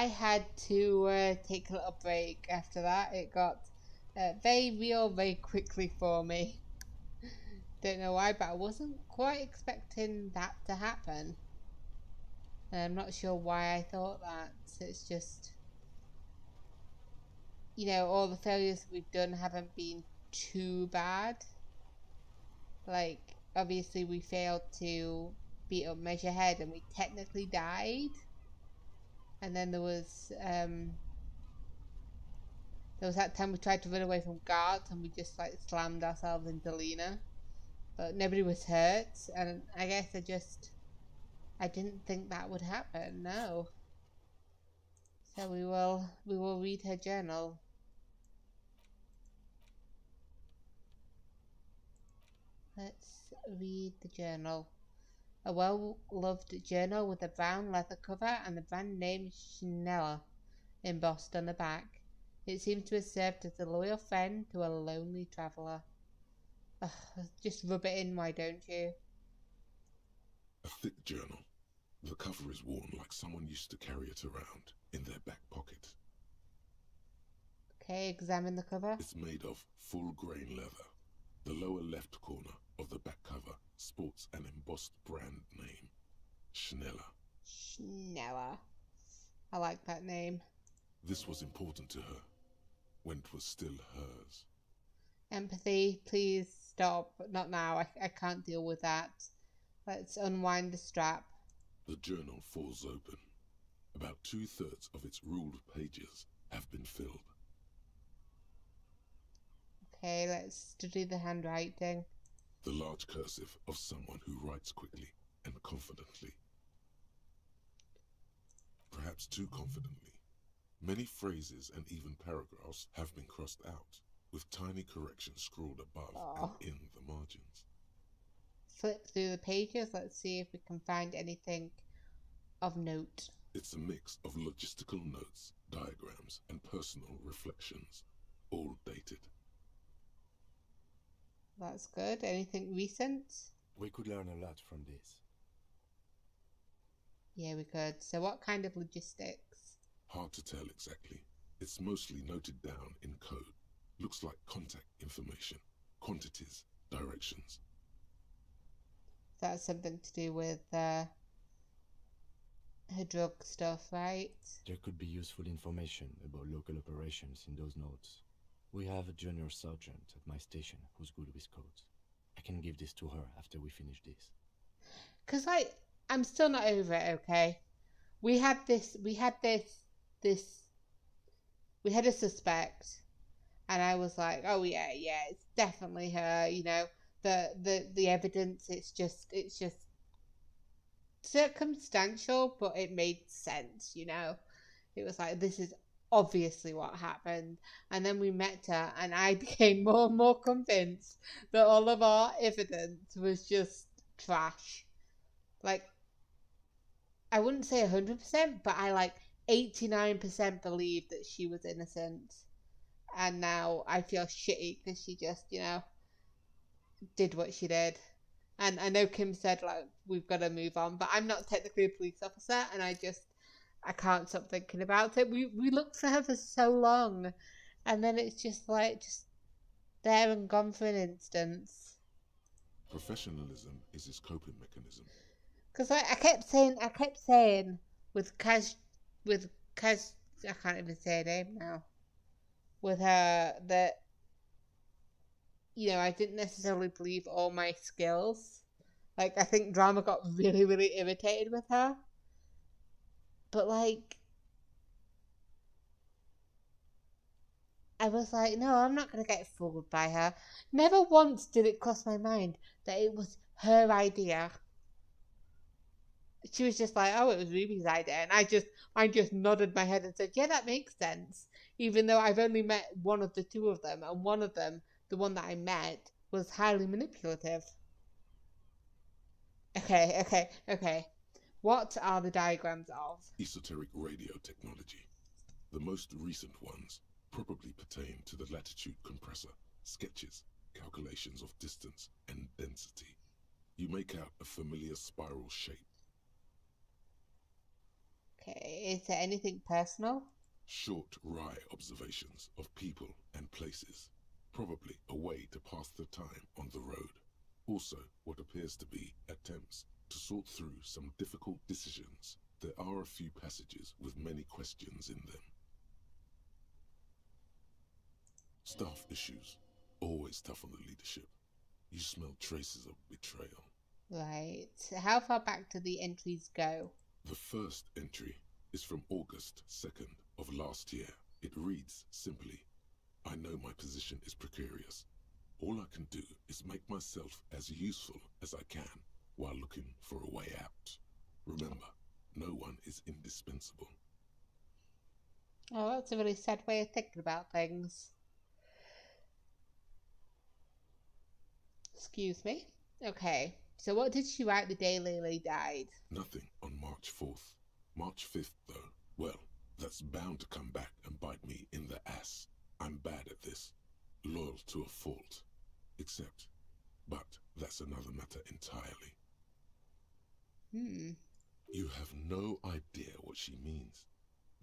had to take a little break after that. It got very real very quickly for me. Don't know why, but I wasn't quite expecting that to happen. And I'm not sure why I thought that. It's just, you know, all the failures we've done haven't been too bad. Like, obviously we failed to beat up Measurehead and we technically died. And then there was that time we tried to run away from guards and we just like slammed ourselves into Lena. But nobody was hurt, and I guess I didn't think that would happen, no. So we will read her journal. Let's read the journal. A well-loved journal with a brown leather cover and the brand name Schneller embossed on the back. It seems to have served as a loyal friend to a lonely traveller. Ugh, just rub it in, why don't you? A thick journal. The cover is worn like someone used to carry it around in their back pocket. Okay, examine the cover. It's made of full-grain leather. The lower left corner of the back cover sports an embossed brand name. Schneller. Schneller. I like that name. This was important to her when it was still hers. Empathy, please stop. Not now. I can't deal with that. Let's unwind the strap. The journal falls open. About 2/3 of its ruled pages have been filled. Okay, let's study the handwriting. The large cursive of someone who writes quickly and confidently. Perhaps too confidently. Many phrases and even paragraphs have been crossed out, with tiny corrections scrawled above and in the margins. Flip through the pages. Let's see if we can find anything of note. It's a mix of logistical notes, diagrams, and personal reflections, all dated. That's good. Anything recent? We could learn a lot from this. Yeah, we could. So what kind of logistics? Hard to tell exactly. It's mostly noted down in code. Looks like contact information, quantities, directions. That's something to do with her drug stuff, right? There could be useful information about local operations in those notes. We have a junior sergeant at my station who's good with codes. I can give this to her after we finish this. Cause I'm still not over it, okay? We had a suspect, and I was like, oh yeah, it's definitely her, you know, the evidence, it's just circumstantial, but it made sense, you know? It was like, this is obviously what happened. And then we met her, and I became more and more convinced that all of our evidence was just trash. Like, I wouldn't say 100%, but I like 89% believe that she was innocent. And now I feel shitty because she just, you know, did what she did. And I know Kim said, like, we've got to move on, but I'm not technically a police officer, and I can't stop thinking about it. We looked for her for so long, and then it's just like, just there and gone for an instance. Professionalism is his coping mechanism. Because I kept saying with Kaz, I can't even say her name now, with her, that, you know, I didn't necessarily believe all my skills. Like, I think Drama got really, really irritated with her. But, like, I was like, no, I'm not going to get fooled by her. Never once did it cross my mind that it was her idea. She was just like, oh, it was Ruby's idea. And I just nodded my head and said, yeah, that makes sense. Even though I've only met one of the two of them, and one of them, the one that I met, was highly manipulative. Okay. What are the diagrams of? Esoteric radio technology. The most recent ones probably pertain to the latitude compressor, sketches, calculations of distance and density. You make out a familiar spiral shape. Okay, is there anything personal? Short, wry observations of people and places, probably a way to pass the time on the road. Also, what appears to be attempts to sort through some difficult decisions. There are a few passages with many questions in them. Staff issues, always tough on the leadership. You smell traces of betrayal. Right. How far back do the entries go? The first entry is from August 2nd of last year. It reads simply, I know my position is precarious. All I can do is make myself as useful as I can while looking for a way out. Remember, no one is indispensable. Oh, that's a really sad way of thinking about things. Excuse me. Okay, so what did she write the day Lily died? Nothing on March 4th. March 5th, though, well, that's bound to come back and bite me in the ass. I'm bad at this. Loyal to a fault. But that's another matter entirely. You have no idea what she means.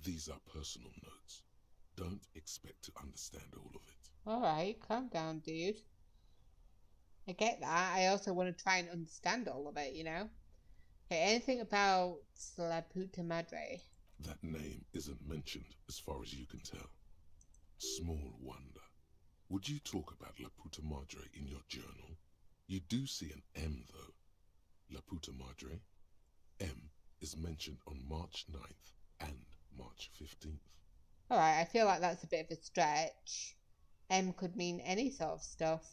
These are personal notes. Don't expect to understand all of it. Alright, calm down, dude. I get that. I also want to try and understand all of it, you know? Okay, anything about La Puta Madre? That name isn't mentioned as far as you can tell. Small wonder. Would you talk about La Puta Madre in your journal? You do see an M, though. La Puta Madre. M is mentioned on March 9th and March 15th. Alright, I feel like that's a bit of a stretch. M could mean any sort of stuff.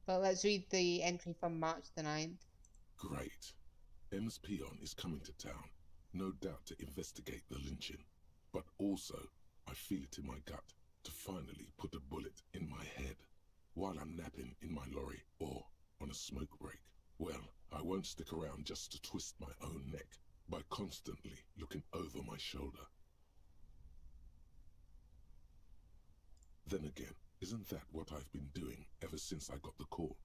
But let's read the entry from March the 9th. Great. M's peon is coming to town, no doubt to investigate the lynching. But also, I feel it in my gut to finally put a bullet in my head while I'm napping in my lorry or on a smoke break. Well, I won't stick around just to twist my own neck by constantly looking over my shoulder. Then again, isn't that what I've been doing ever since I got the call?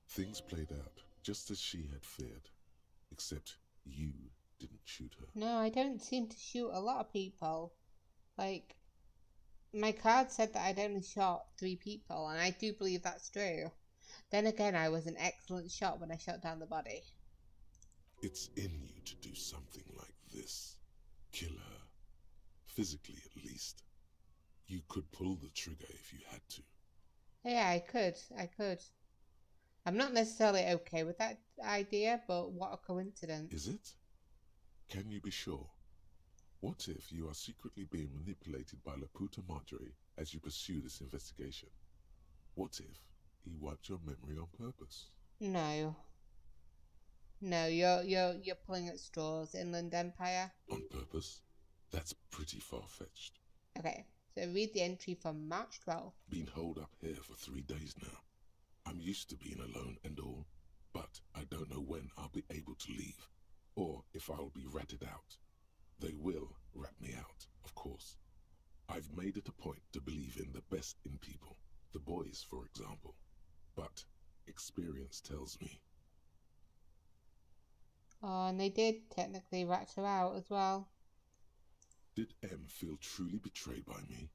Things played out just as she had feared, except you didn't shoot her. No, I don't seem to shoot a lot of people. Like, my card said that I'd only shot 3 people, and I do believe that's true. Then again, I was an excellent shot when I shot down the body. It's in you to do something like this. Kill her. Physically, at least. You could pull the trigger if you had to. Yeah, I could. I'm not necessarily okay with that idea, but what a coincidence. Is it? Can you be sure? What if you are secretly being manipulated by La Puta Madre as you pursue this investigation? What if he wiped your memory on purpose? No. No, you're pulling at straws, Inland Empire. On purpose? That's pretty far-fetched. Okay, so read the entry from March 12th. Been holed up here for 3 days now. I'm used to being alone and all, but I don't know when I'll be able to leave, or if I'll be ratted out. They will rat me out, of course. I've made it a point to believe in the best in people, the boys, for example. But experience tells me. Oh, and they did technically rat her out as well. Did M feel truly betrayed by me?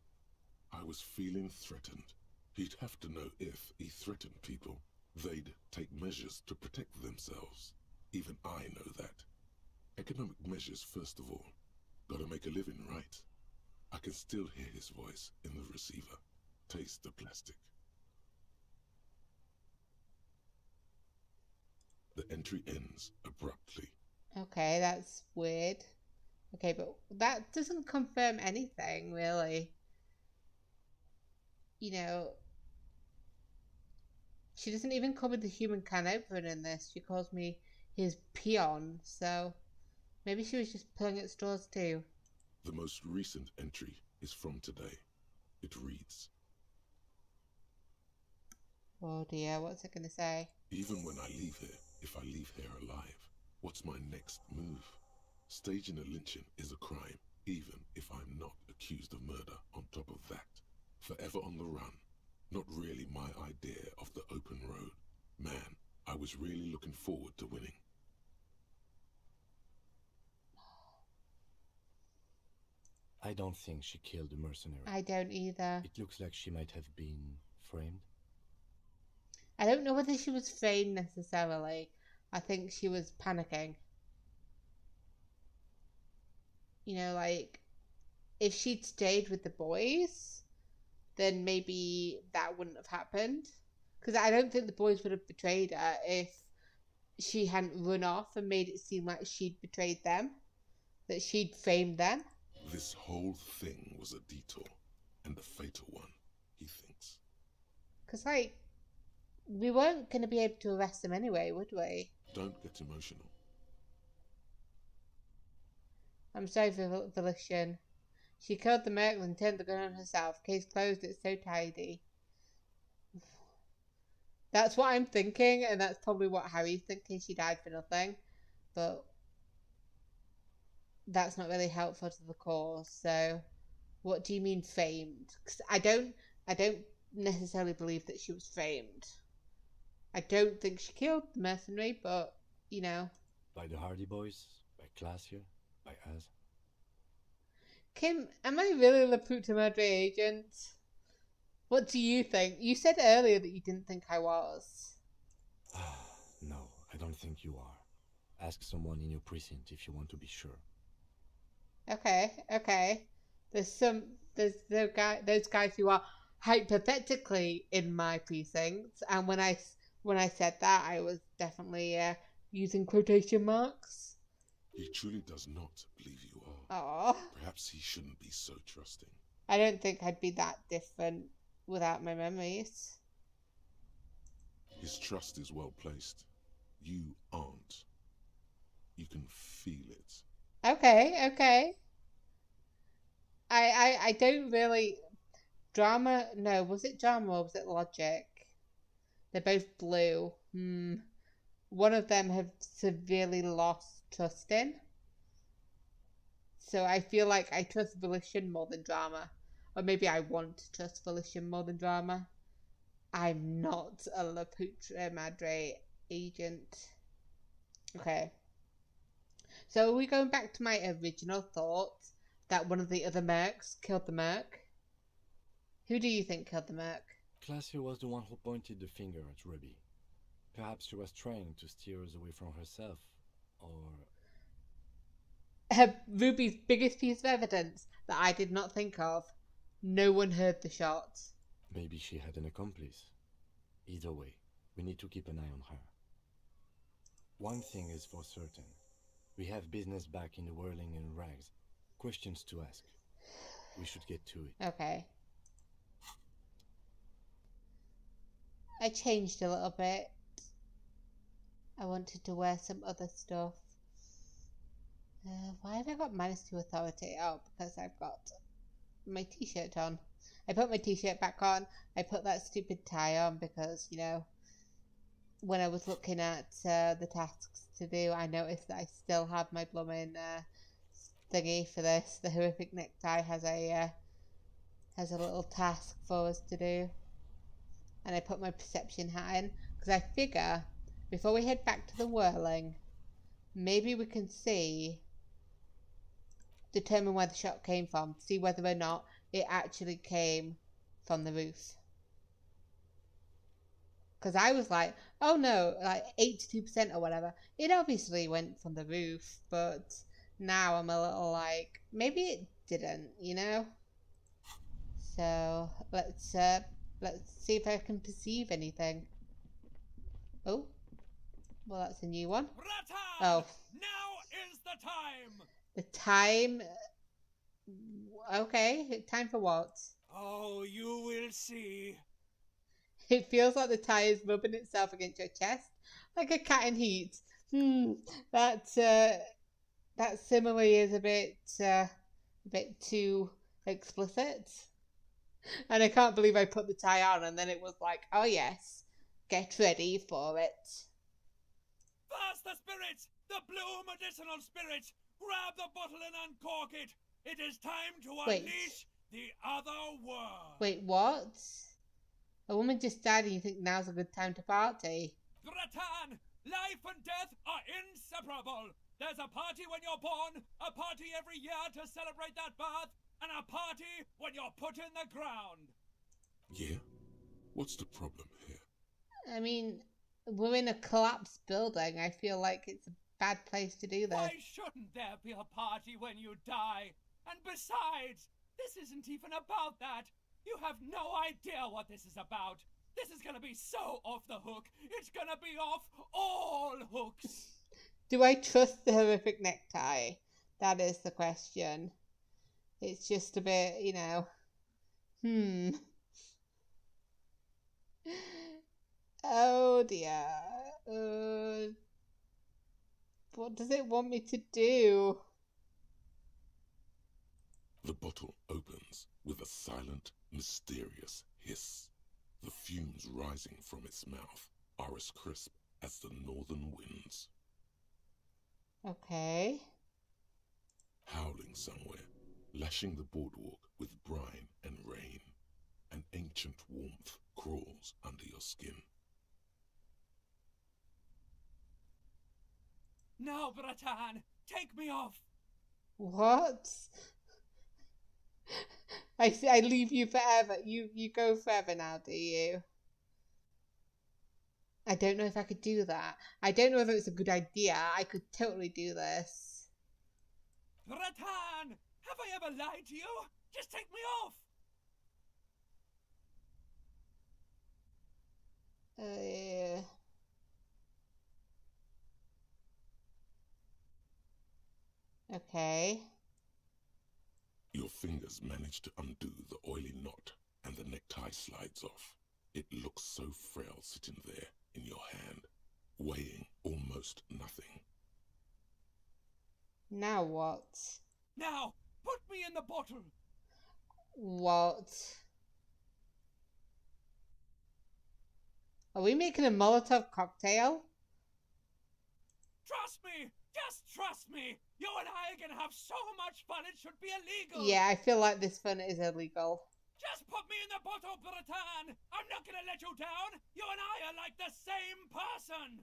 I was feeling threatened. He'd have to know if he threatened people, they'd take measures to protect themselves. Even I know that. Economic measures first of all. Gotta make a living, right? I can still hear his voice in the receiver. Taste the plastic. The entry ends abruptly. Okay, that's weird. Okay, but that doesn't confirm anything, really. You know, she doesn't even come with the human can opener in this. She calls me his peon, so maybe she was just pulling at straws too. The most recent entry is from today. It reads, Oh dear, what's it gonna say? even when I leave here, if I leave here alive, what's my next move? Staging a lynching is a crime, even if I'm not accused of murder on top of that. Forever on the run. Not really my idea of the open road. Man, I was really looking forward to winning. I don't think she killed the mercenary. I don't either. It looks like she might have been framed. I don't know whether she was framed necessarily. I think she was panicking. You know, like, if she'd stayed with the boys, then maybe that wouldn't have happened. Because I don't think the boys would have betrayed her if she hadn't run off and made it seem like she'd betrayed them, that she'd framed them. This whole thing was a detour, and a fatal one, he thinks. Because, like, we weren't going to be able to arrest them anyway, would we? Don't get emotional. I'm sorry for Volition. She killed the merc and turned the gun on herself. Case closed, it's so tidy. That's what I'm thinking, and that's probably what Harry's thinking. She died for nothing. But that's not really helpful to the cause. So, what do you mean framed? 'Cause I don't necessarily believe that she was framed. I don't think she killed the mercenary, but, you know. By the Hardy Boys? By Glacier? By us? Kim, am I really La Puta Madre agent? What do you think? You said earlier that you didn't think I was. No, I don't think you are. Ask someone in your precinct if you want to be sure. Okay. There's those guys who are hypothetically in my precinct, and when I said that, I was definitely using quotation marks. He truly does not believe you are. Oh, Perhaps he shouldn't be so trusting. I don't think I'd be that different without my memories. His trust is well placed. You aren't. You can feel it. Okay. I don't really... Drama... No, was it drama or was it logic? They're both blue. One of them have severely lost trust in. So I feel like I trust Volition more than drama. Or maybe I want to trust Volition more than drama. I'm not a La Puta Madre agent. Okay. So are we going back to my original thought that one of the other mercs killed the merc? Who do you think killed the merc? Glacier was the one who pointed the finger at Ruby. Perhaps she was trying to steer us away from herself, or... Ruby's biggest piece of evidence that I did not think of. No one heard the shot. Maybe she had an accomplice. Either way, we need to keep an eye on her. One thing is for certain. We have business back in the whirling and rags. Questions to ask. We should get to it. Okay. I changed a little bit. I wanted to wear some other stuff. Why have I got -2 authority? Oh, because I've got my t-shirt on. I put my t-shirt back on. I put that stupid tie on because, you know, when I was looking at the tasks to do, I noticed that I still have my blooming thingy for this. The horrific necktie has a little task for us to do. And I put my perception hat in because I figure before we head back to the whirling, maybe we can determine where the shot came from, see whether or not it actually came from the roof. Because I was like, oh no, like 82% or whatever. It obviously went from the roof, but now I'm a little like, maybe it didn't, you know? So let's see if I can perceive anything. Oh, well, that's a new one. Oh, now is the time. The time. Okay, time for what? Oh, you will see. It feels like the tie is rubbing itself against your chest, like a cat in heat. That simile is a bit too explicit. And I can't believe I put the tie on and then it was like, oh yes, get ready for it. Fast the spirit! The blue medicinal spirit! Grab the bottle and uncork it! It is time to unleash the other world! Wait, what? A woman just died and you think now's a good time to party? Gratan! Life and death are inseparable! There's a party when you're born, a party every year to celebrate that birth, and a party when you're put in the ground. Yeah? What's the problem here? I mean, we're in a collapsed building. I feel like it's a bad place to do this. Why shouldn't there be a party when you die? And besides, this isn't even about that. You have no idea what this is about. This is gonna be so off the hook. It's gonna be off all hooks. Do I trust the horrific necktie? That is the question. It's just a bit, you know. Oh dear. What does it want me to do? The bottle opens with a silent, mysterious hiss. The fumes rising from its mouth are as crisp as the northern winds. Okay. Howling somewhere, lashing the boardwalk with brine and rain. An ancient warmth crawls under your skin. Now, Bratan, take me off. What? I leave you forever. You go forever now, do you? I don't know if I could do that. I don't know if it's a good idea. I could totally do this. Bratan, have I ever lied to you? Just take me off. Yeah. Okay. Your fingers manage to undo the oily knot, and the necktie slides off. It looks so frail sitting there in your hand, weighing almost nothing. Now what? Now, put me in the bottle. What? Are we making a Molotov cocktail? Trust me. Just trust me. You and I are gonna have so much fun it should be illegal. Yeah, I feel like this fun is illegal. Just put me in the bottle, Bratan. I'm not gonna let you down. You and I are like the same person.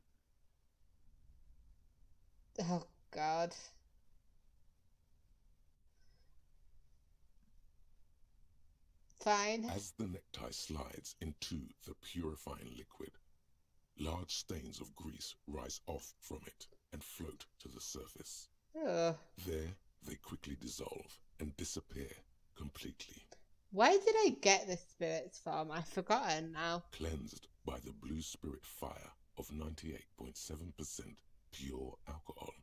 Oh, God. Fine. As the necktie slides into the purifying liquid, large stains of grease rise off from it and float to the surface. Ugh. There, they quickly dissolve and disappear completely. Why did I get the spirits from? I've forgotten now. Cleansed by the blue spirit fire of 98.7% pure alcohol,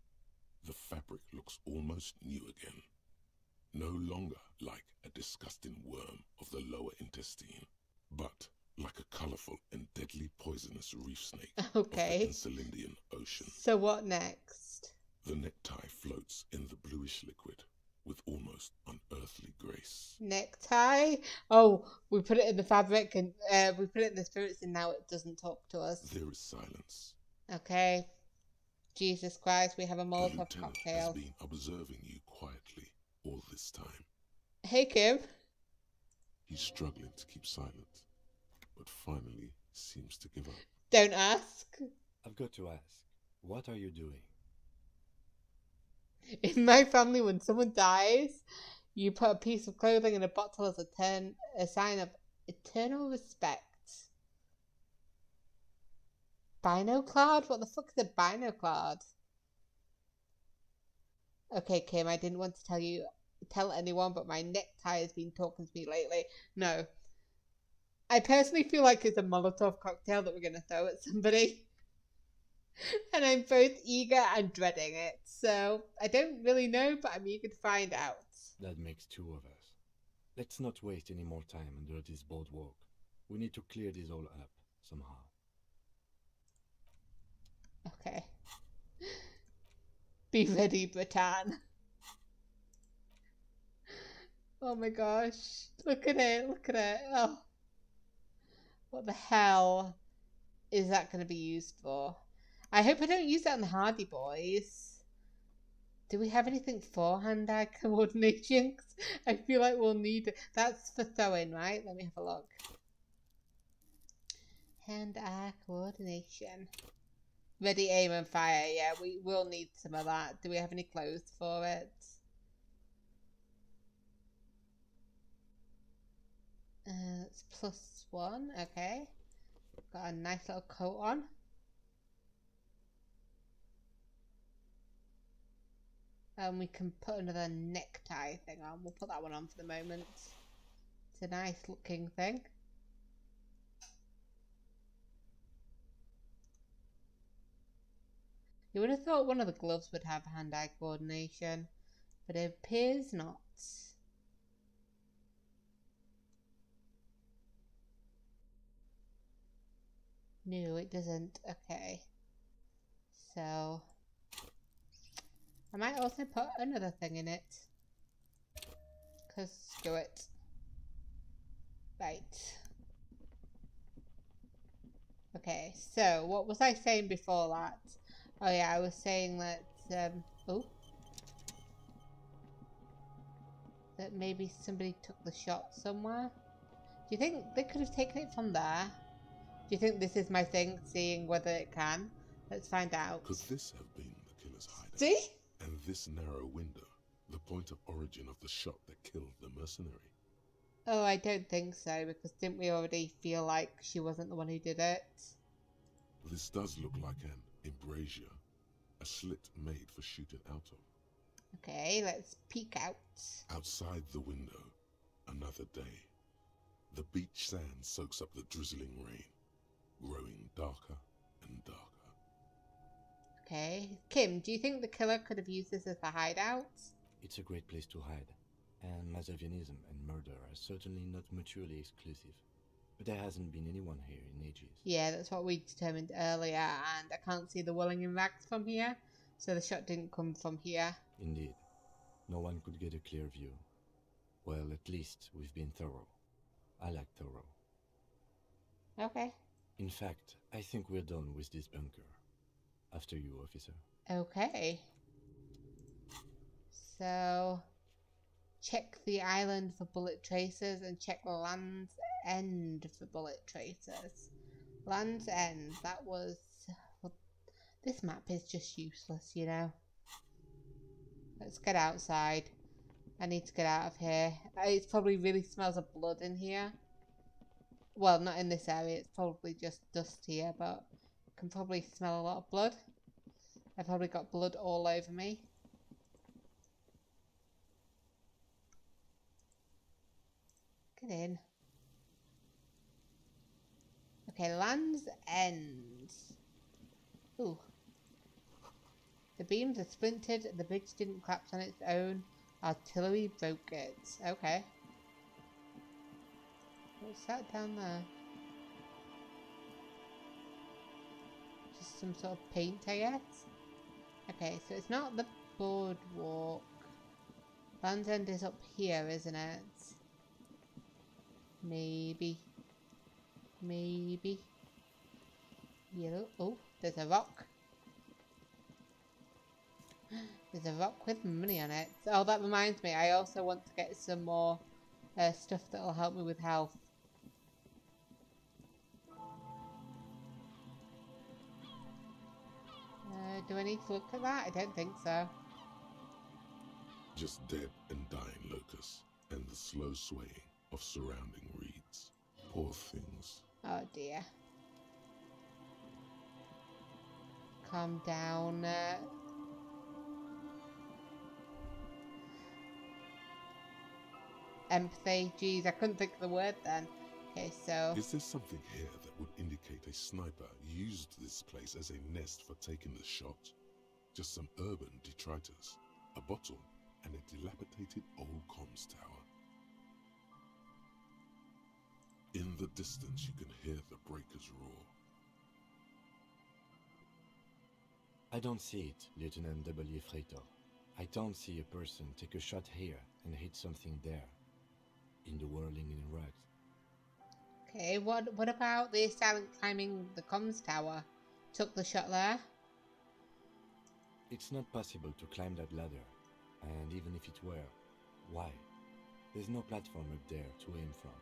the fabric looks almost new again. No longer like a disgusting worm of the lower intestine, but like a colourful and deadly poisonous reef snake Okay. of the Encelindian Ocean. So what next? The necktie floats in the bluish liquid with almost unearthly grace. Necktie? Oh, we put it in the fabric and we put it in the spirits and now it doesn't talk to us. There is silence. Okay. Jesus Christ, we have a The Molotov lieutenant has cocktail. been observing you quietly all this time. Hey, Kim. He's struggling to keep silent, but finally seems to give up. Don't ask. I've got to ask, what are you doing? In my family, when someone dies, you put a piece of clothing in a bottle as a sign of eternal respect. Binoclard? What the fuck is a binoclard? Okay, Kim, I didn't want to tell anyone, but my necktie has been talking to me lately. No. I personally feel like it's a Molotov cocktail that we're going to throw at somebody. And I'm both eager and dreading it. So, I don't really know, but I'm eager to find out. That makes two of us. Let's not waste any more time under this boardwalk. We need to clear this all up, somehow. Okay. Be ready, Bratan. Oh my gosh. Look at it, look at it. Oh. What the hell is that going to be used for? I hope I don't use that on the Hardy Boys. Do we have anything for hand-eye coordination? I feel like we'll need it. That's for throwing, right? Let me have a look. Hand-eye coordination. Ready, aim, and fire. Yeah, we will need some of that. Do we have any clothes for it? It's +1, okay. Got a nice little coat on. And we can put another necktie thing on. We'll put that one on for the moment. It's a nice looking thing. You would have thought one of the gloves would have hand-eye coordination, but it appears not. No, it doesn't. Okay. So I might also put another thing in it. Because screw it. Right. Okay, so what was I saying before that? Oh yeah, I was saying that, that maybe somebody took the shot somewhere. Do you think they could have taken it from there? Do you think this is my thing, seeing whether it can? Let's find out. Could this have been the killer's hideout? See? And this narrow window, the point of origin of the shot that killed the mercenary? Oh, I don't think so, because didn't we already feel like she wasn't the one who did it? This does look like an embrasure, a slit made for shooting out of. Okay, let's peek out. Outside the window, another day. The beach sand soaks up the drizzling rain, growing darker and darker. Okay, Kim, do you think the killer could have used this as a hideout? It's a great place to hide, and Machiavellism and murder are certainly not mutually exclusive. But there hasn't been anyone here in ages. Yeah, that's what we determined earlier, and I can't see the Welling in rags from here, so the shot didn't come from here. Indeed. No one could get a clear view. Well, at least we've been thorough. I like thorough. Okay. In fact, I think we're done with this bunker. After you, officer. Okay. So, check the island for bullet tracers and check Land's End for bullet tracers. Land's End, that was... Well, this map is just useless, you know. Let's get outside. I need to get out of here. It probably really smells of blood in here. Well, not in this area, it's probably just dust here, but I can probably smell a lot of blood. I've probably got blood all over me. Get in. Okay, Land's End. Ooh. The beams are splintered, the bridge didn't collapse on its own. Artillery broke it. Okay. What's that down there? Just some sort of paint, I guess? Okay, so it's not the boardwalk. Land's End is up here, isn't it? Maybe. Maybe. Yellow. Oh, there's a rock. There's a rock with money on it. Oh, that reminds me. I also want to get some more stuff that will help me with health. Do I need to look at that? I don't think so. Just dead and dying locusts, and the slow swaying of surrounding reeds. Poor things. Oh dear. Calm down. Empathy. Jeez, I couldn't think of the word then. Okay, so... Is there something here that would indicate a sniper used this place as a nest for taking the shot? Just some urban detritus, a bottle, and a dilapidated old comms tower. In the distance you can hear the breakers roar. I don't see it, Lieutenant W. Freitor. I don't see a person take a shot here and hit something there. In the whirling in rags. Okay, what about the assailant climbing the comms tower? Took the shot there? It's not possible to climb that ladder. And even if it were, why? There's no platform up there to aim from.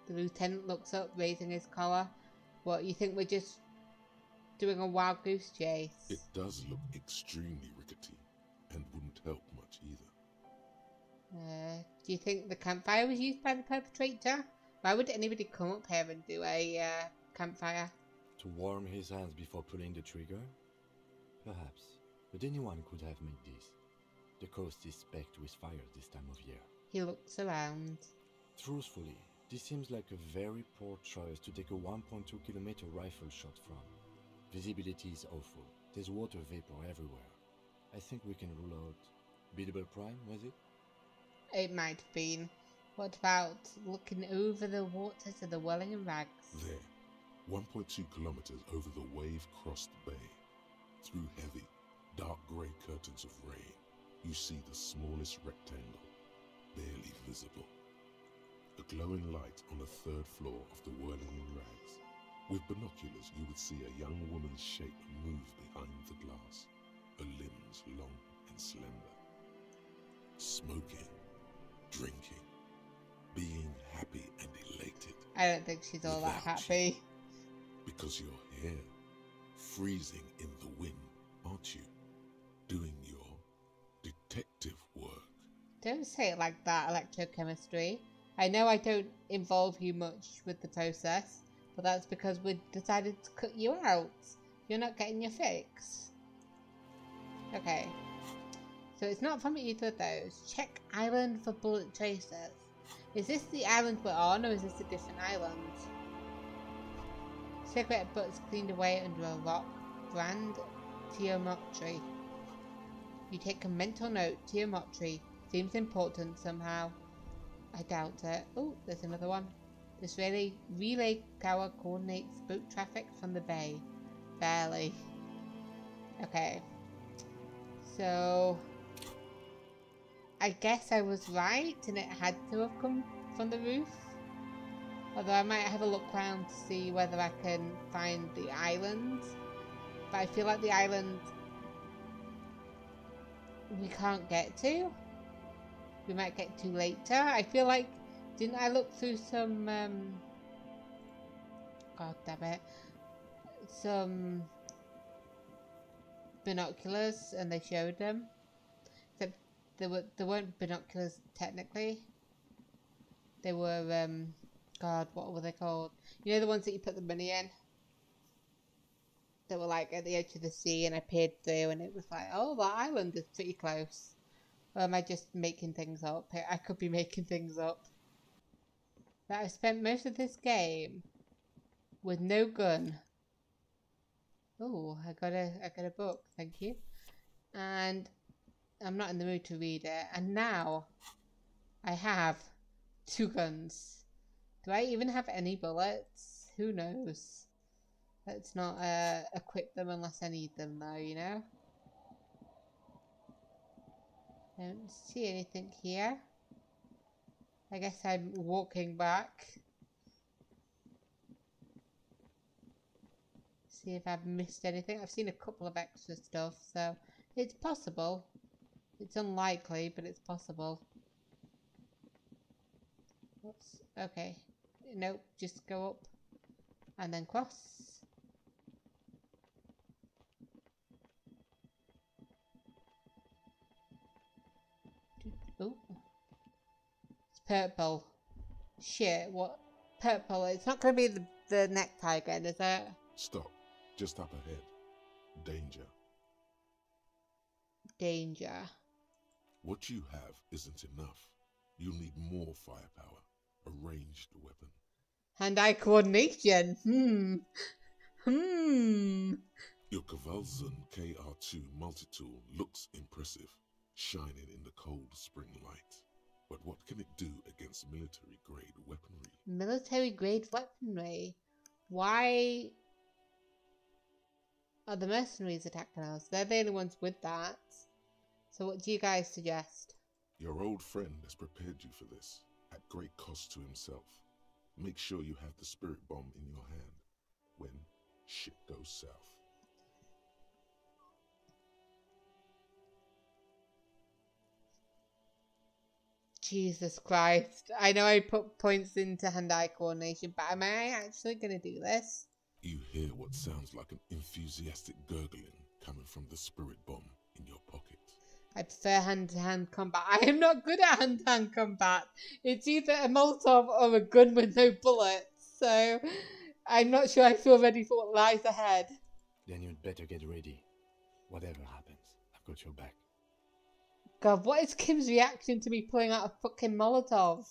The lieutenant looks up, raising his collar. What, you think we're just doing a wild goose chase? It does look extremely rickety, and wouldn't help much either. Do you think the campfire was used by the perpetrator? Why would anybody come up here and do a campfire? To warm his hands before pulling the trigger? Perhaps. But anyone could have made this. The coast is specked with fire this time of year. He looks around. Truthfully, this seems like a very poor choice to take a 1.2-kilometer rifle shot from. Visibility is awful. There's water vapor everywhere. I think we can rule out Biddable Prime, was it? It might have been. What about looking over the water to the Welling and Rags? There, 1.2 kilometers over the wave-crossed bay, through heavy, dark grey curtains of rain, you see the smallest rectangle, barely visible. A glowing light on the third floor of the Whirling in Rags. With binoculars, you would see a young woman's shape move behind the glass, her limbs long and slender. Smoking, drinking, being happy and elated. I don't think she's all that happy. Because you're here, freezing in the wind, aren't you? Doing your detective work. Don't say it like that, electrochemistry. I know I don't involve you much with the process, but that's because we decided to cut you out. You're not getting your fix. Okay. So it's not from either of those. Check island for bullet tracers. Is this the island we're on, or is this a different island? Cigarette butts cleaned away under a rock. Brand geometry. You take a mental note. Geometry seems important somehow. I doubt it. Oh, there's another one. This relay tower coordinates boat traffic from the bay. Barely. Okay. So I guess I was right and it had to have come from the roof. Although I might have a look around to see whether I can find the island. But I feel like the island we can't get to. We might get to later. I feel like, didn't I look through some, God damn it, some binoculars and they showed them. Except there weren't binoculars technically. They were, God, what were they called? You know the ones that you put the money in? They were like at the edge of the sea and I peered through and it was like, oh, that island is pretty close. Or am I just making things up? I could be making things up. But I've spent most of this game with no gun. Oh, I got a book, thank you. And I'm not in the mood to read it. And now I have 2 guns. Do I even have any bullets? Who knows? Let's not equip them unless I need them though, you know? Don't see anything here. I guess I'm walking back. See if I've missed anything. I've seen a couple of extra stuff, so it's possible. It's unlikely, but it's possible. Whoops. Okay. Nope, just go up and then cross. Oh. It's purple. Shit, what? Purple. It's not going to be the necktie again, is it? Stop. Just up ahead. Danger. Danger. What you have isn't enough. You'll need more firepower. A ranged weapon. Hand-eye coordination. Your Kavalzun KR2 multi-tool looks impressive, shining in the cold spring light. But what can it do against military-grade weaponry? Military-grade weaponry? Why are the mercenaries attacking us? They're the only ones with that. So what do you guys suggest? Your old friend has prepared you for this, at great cost to himself. Make sure you have the spirit bomb in your hand when shit goes south. Jesus Christ. I know I put points into hand-eye coordination, but am I actually going to do this? You hear what sounds like an enthusiastic gurgling coming from the spirit bomb in your pocket. I prefer hand-to-hand combat. I am not good at hand-to-hand combat. It's either a Molotov or a gun with no bullets. So I'm not sure I feel ready for what lies ahead. Then you'd better get ready. Whatever happens, I've got your back. God, what is Kim's reaction to me pulling out a fucking Molotov?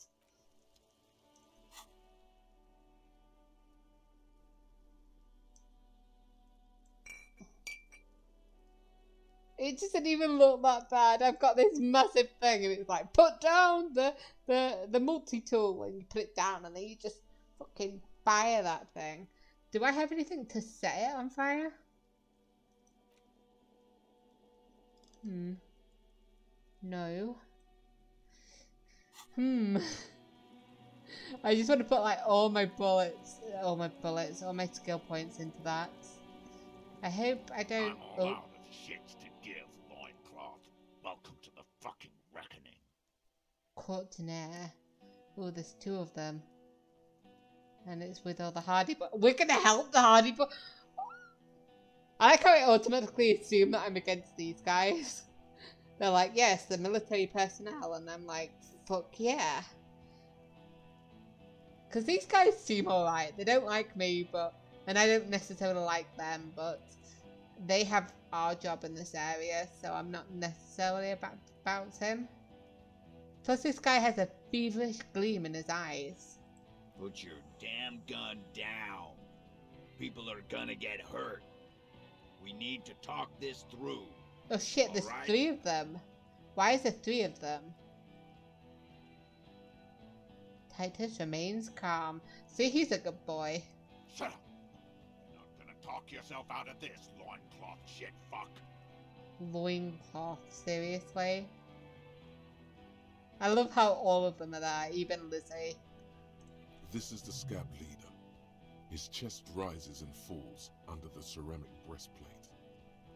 It doesn't even look that bad. I've got this massive thing and it's like, put down the multi-tool, and you put it down and then you just fucking fire that thing. Do I have anything to set it on fire? No. I just want to put like all my skill points into that. I hope I don't. I'm all out of shits to give, loincloth. Welcome to the fucking reckoning. Courtenaire. Oh, there's 2 of them. And it's with all the Hardy Boys. We're gonna help the Hardy Boys. I like how I automatically assume that I'm against these guys. They're like, yes, the military personnel. And I'm like, fuck yeah. Because these guys seem alright. They don't like me, and I don't necessarily like them, but they have our job in this area, so I'm not necessarily about to bounce him. Plus, this guy has a feverish gleam in his eyes. Put your damn gun down. People are gonna get hurt. We need to talk this through. Oh shit, there's Alright? 3 of them. Why is there 3 of them? Titus remains calm. See, he's a good boy. Shut up. You're not gonna talk yourself out of this, loincloth shit fuck. Loincloth, seriously? I love how all of them are there, even Lizzie. This is the scab leader. His chest rises and falls under the ceramic breastplate.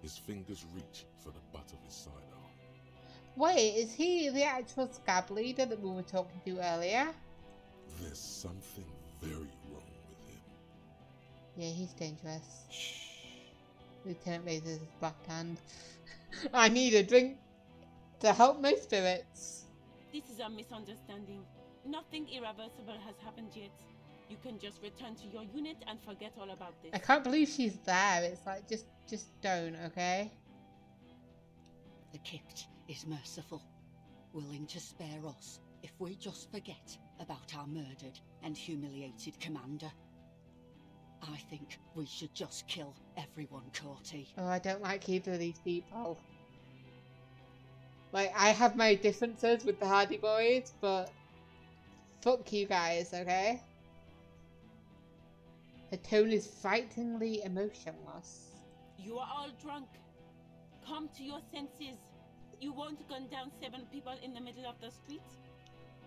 His fingers reach for the butt of his sidearm. Wait, is he the actual scab leader that we were talking to earlier? There's something very wrong with him. Yeah, he's dangerous. Shh. Lieutenant raises his black hand. I need a drink to help my spirits. This is a misunderstanding. Nothing irreversible has happened yet. You can just return to your unit and forget all about this. I can't believe she's there. It's like, just don't, okay? The Kipt is merciful, willing to spare us if we just forget about our murdered and humiliated commander. I think we should just kill everyone, Corty. Oh, I don't like either of these people. Like, I have my differences with the Hardy Boys, but fuck you guys, okay? Her tone is frighteningly emotionless. You are all drunk. Come to your senses. You won't gun down 7 people in the middle of the street.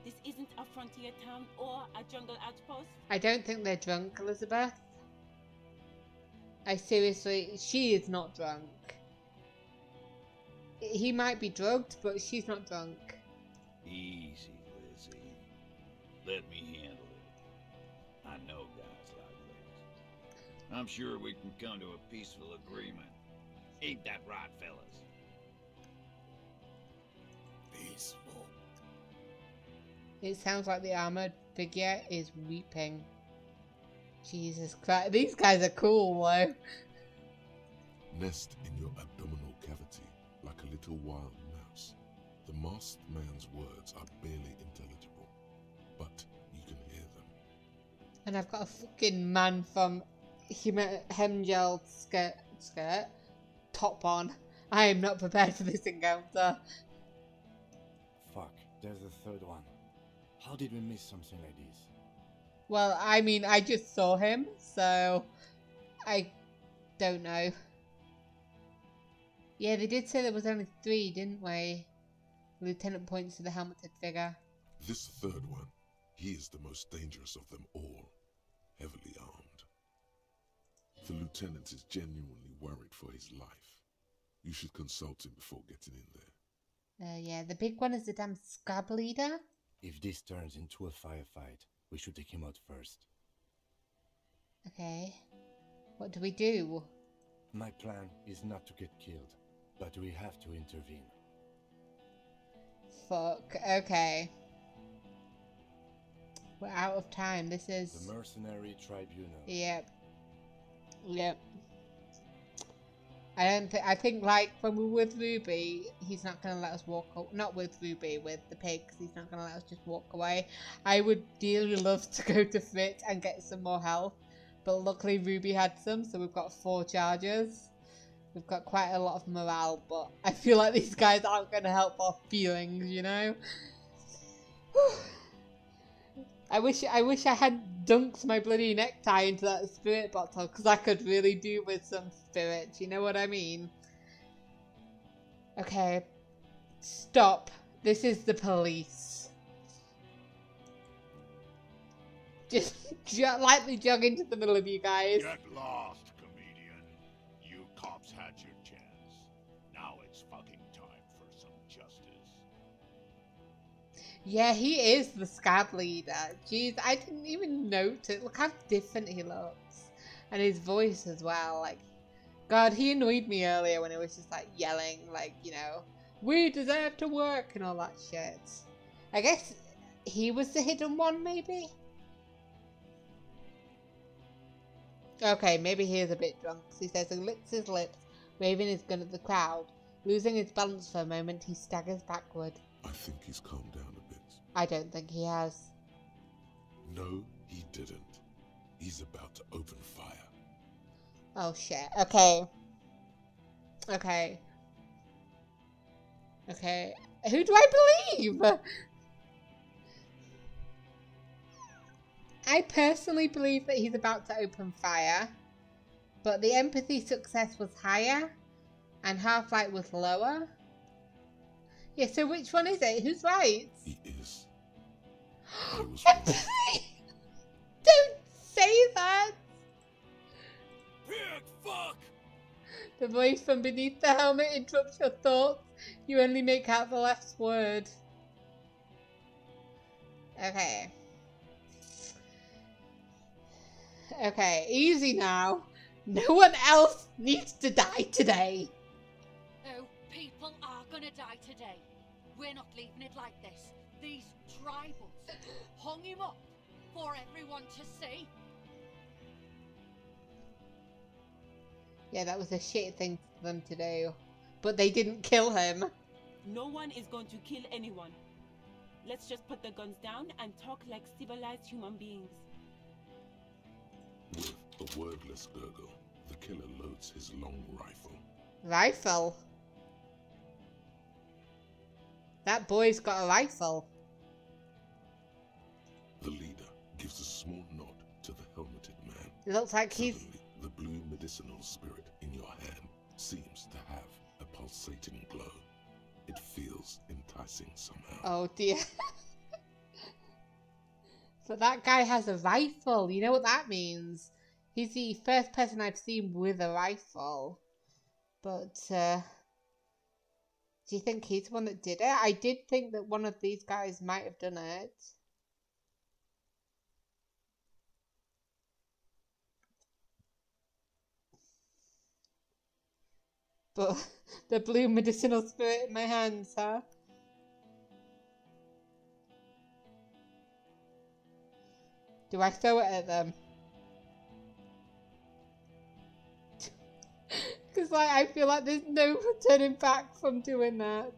This isn't a frontier town or a jungle outpost. I don't think they're drunk, Elizabeth. She is not drunk. He might be drugged, but she's not drunk. Easy, Lizzie. Let me handle it. I know guys like this. I'm sure we can come to a peaceful agreement. Ain't that right, fellas? Peaceful. It sounds like the armored figure is weeping. Jesus Christ, these guys are cool though. Nest in your abdominal cavity like a little wild mouse. The masked man's words are barely intelligible, but you can hear them. And I've got a fucking man from Hemgel skirt top on. I am not prepared for this encounter. Fuck, there's a third one. How did we miss something like this? Well, I mean, I just saw him, so I don't know. Yeah, they did say there was only 3, didn't we? The lieutenant points to the helmeted figure. This third one, he is the most dangerous of them all, heavily armed. The lieutenant is genuinely worried for his life. You should consult him before getting in there. Yeah, the big one is the damn scab leader. If this turns into a firefight, we should take him out first. Okay. What do we do? My plan is not to get killed, but we have to intervene. fuck. Okay. We're out of time. This is... The Mercenary Tribunal. Yep. Yep. I think like when we're with Ruby, he's not gonna let us walk. Not with Ruby, with the pigs. He's not gonna let us just walk away. I would dearly love to go to Fit and get some more health, but luckily Ruby had some, so we've got 4 charges. We've got quite a lot of morale, but I feel like these guys aren't gonna help our feelings, you know. I wish I had dunked my bloody necktie into that spirit bottle, because I could really do with some spirits, you know what I mean? Okay. Stop. This is the police. Just lightly jog into the middle of you guys. Get lost, comedian. You cops had your chance. Now it's fucking time for some justice. Yeah, he is the scab leader. Jeez, I didn't even note it. Look how different he looks. And his voice as well. Like, God, he annoyed me earlier when he was just like yelling, like, you know, we deserve to work and all that shit. I guess he was the hidden one, maybe? Okay, maybe he is a bit drunk. He says he licks his lips, waving his gun at the crowd. Losing his balance for a moment, he staggers backward. I think he's calmed down a bit. I don't think he has. No, he didn't. He's about to open fire. Oh shit. Okay. Okay. Okay. Who do I believe? I personally believe that he's about to open fire, but the empathy success was higher and Half-Light was lower. Yeah, so which one is it? Who's right? He is. I was wrong. Don't say that! Pig fuck! The voice from beneath the helmet interrupts your thoughts. You only make out the last word. Okay. Okay, easy now. No one else needs to die today. Oh, people are gonna die today. We're not leaving it like this. These tribals hung him up for everyone to see. Yeah, that was a shit thing for them to do. But they didn't kill him. No one is going to kill anyone. Let's just put the guns down and talk like civilized human beings. With a wordless gurgle, the killer loads his long rifle. Rifle? That boy's got a rifle. The leader gives a small nod to the helmeted man. It looks like he's... Suddenly, the blue medicinal spirit in your hand seems to have a pulsating glow. It feels enticing somehow. Oh dear. So that guy has a rifle. You know what that means? He's the first person I've seen with a rifle. But, do you think he's the one that did it? I did think that one of these guys might have done it. But the blue medicinal spirit in my hands, huh? Do I throw it at them? Because like, I feel like there's no turning back from doing that.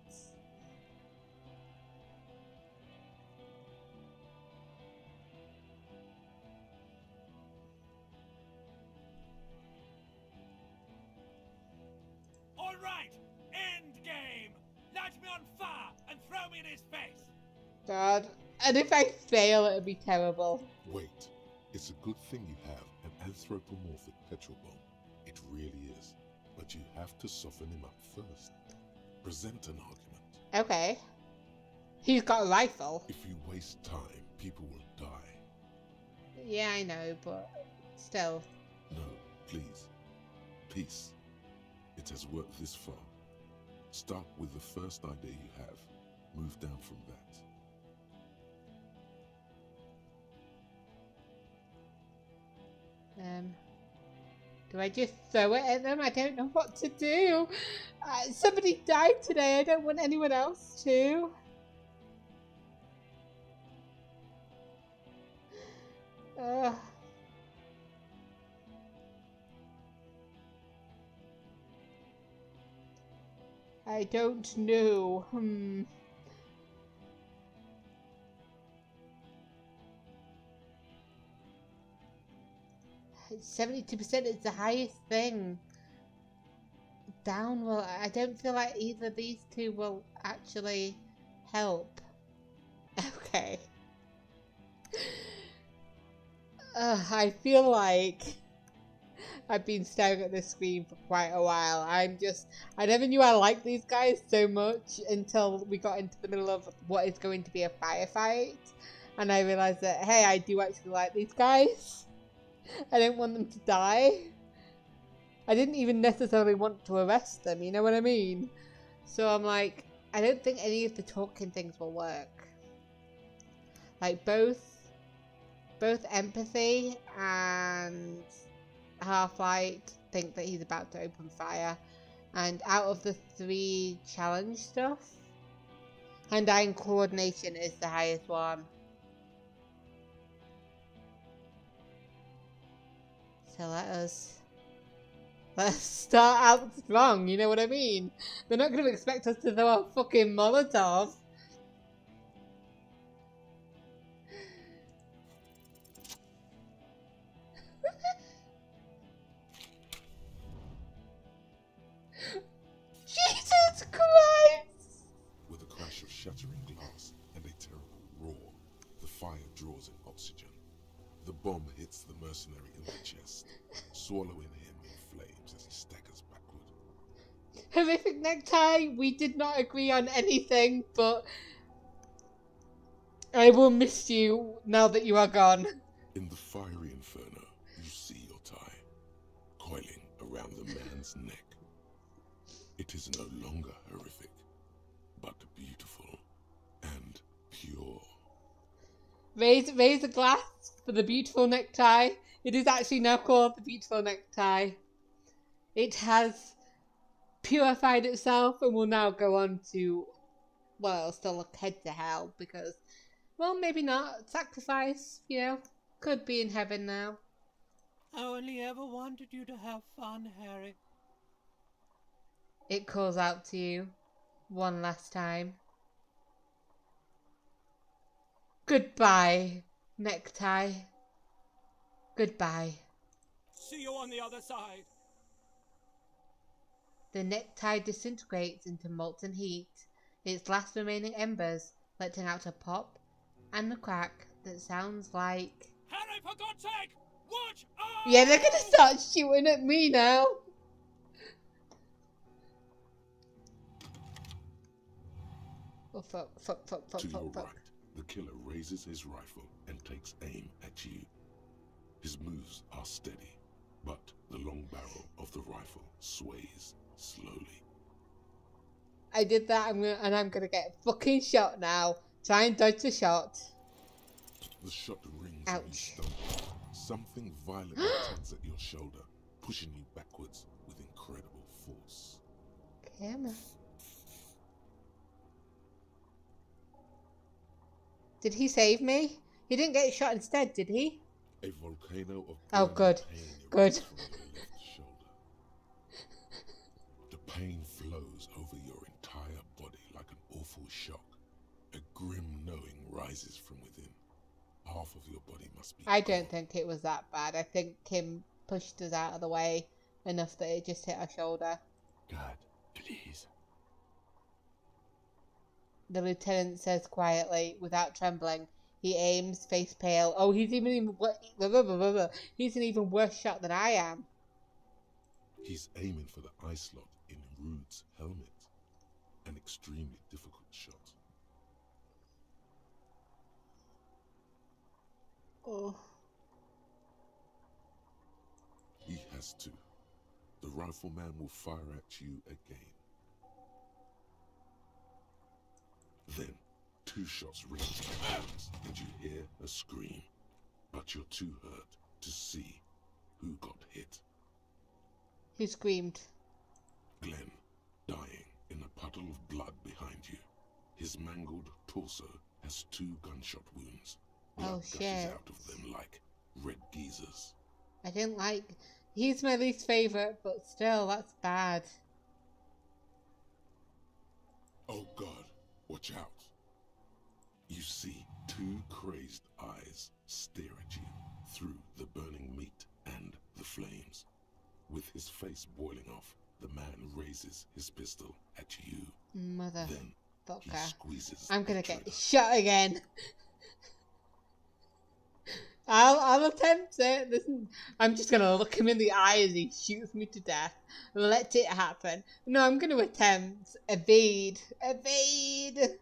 Alright, endgame! Light me on fire and throw me in his face! God. And if I fail, it'll be terrible. Wait, it's a good thing you have an anthropomorphic petrol bomb. It really is. But you have to soften him up first. Present an argument. Okay. He's got a rifle. If you waste time, people will die. Yeah, I know, but still. No, please. Peace. It has worked this far. Start with the first idea you have. Move down from that. Do I just throw it at them? I don't know what to do. Somebody died today. I don't want anyone else to. I don't know. 72% is the highest thing. Down, well, I don't feel like either of these two will actually help. Okay. I feel like I've been staring at this screen for quite a while. I never knew I liked these guys so much until we got into the middle of what is going to be a firefight. And I realised that, hey, I do actually like these guys. I don't want them to die. I didn't even necessarily want to arrest them, you know what I mean? So I'm like, I don't think any of the talking things will work. Like, both Empathy and Half-Light think that he's about to open fire. And out of the 3 challenge stuff, hand-eye coordination is the highest one. So let's start out strong, you know what I mean? They're not going to expect us to throw a fucking Molotov. Jesus Christ! With a crash of shattering glass and a terrible roar, the fire draws in oxygen. The bomb hits the mercenary in the chest, swallowing him in flames as he staggers backward. Horrific necktie, we did not agree on anything, but I will miss you now that you are gone. In the fiery inferno, you see your tie, coiling around the man's neck. It is no longer horrific, but beautiful and pure. Raise a glass for the beautiful necktie. It is actually now called the beautiful necktie. It has purified itself and will now go on to, well, still head to hell because, well, maybe not. Sacrifice, you know, could be in heaven now. I only ever wanted you to have fun, Harry. It calls out to you one last time. Goodbye, necktie. Goodbye. See you on the other side. The necktie disintegrates into molten heat, its last remaining embers letting out a pop and a crack that sounds like... Harry, for God's sake! Watch out! Yeah, they're gonna start shooting at me now! Oh, fuck. To your right, the killer raises his rifle and takes aim at you. His moves are steady, but the long barrel of the rifle sways slowly. I did that, I'm gonna get fucking shot now. Try and dodge the shot. The shot rings Ouch. and you stumble. Something violently tugs at your shoulder, pushing you backwards with incredible force. Camera. Did he save me? He didn't get shot instead, did he? A volcano of Oh, good. pain Good. erupts from your left shoulder. The pain flows over your entire body like an awful shock. A grim knowing rises from within. Half of your body must be I gone. don't think it was that bad. I think Kim pushed us out of the way enough that it just hit our shoulder. God, please. The lieutenant says quietly, without trembling. He aims, face pale. Oh, he's an even worse shot than I am. He's aiming for the eye slot in Rude's helmet. An extremely difficult shot. Oh. He has to. The rifleman will fire at you again. Then, 2 shots ring into your ears, and you hear a scream. But you're too hurt to see who got hit. He screamed. Glenn, dying in a puddle of blood behind you. His mangled torso has 2 gunshot wounds. Blood Oh, gushes shit. out of them like red geysers. I didn't like... He's my least favourite, but still, that's bad. Oh God, watch out. You see two crazed eyes stare at you through the burning meat and the flames. With his face boiling off, the man raises his pistol at you. Then he Motherfucker. squeezes I'm the gonna get trigger. shot again. I'll attempt it. Listen, I'm just gonna look him in the eye as he shoots me to death. Let it happen. No, I'm gonna attempt. Evade. Evade!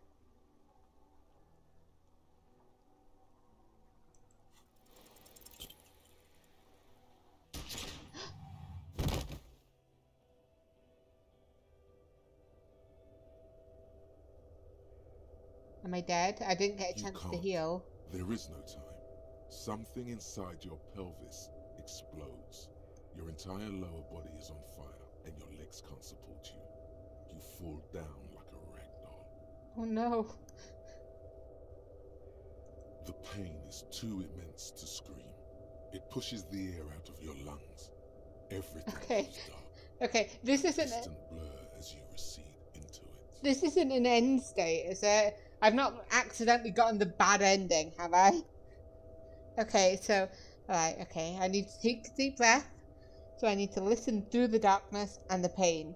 Am I dead? I didn't get a You chance to can't. heal. There is no time. Something inside your pelvis explodes. Your entire lower body is on fire, and your legs can't support you. You fall down like a rag doll. Oh no. The pain is too immense to scream. It pushes the air out of your lungs. Everything Okay. goes dark. Okay, this isn't Distant blur as you recede into it. this isn't an end state, is it? I've not accidentally gotten the bad ending, have I? Okay, so alright, okay. I need to take a deep breath. So I need to listen through the darkness and the pain.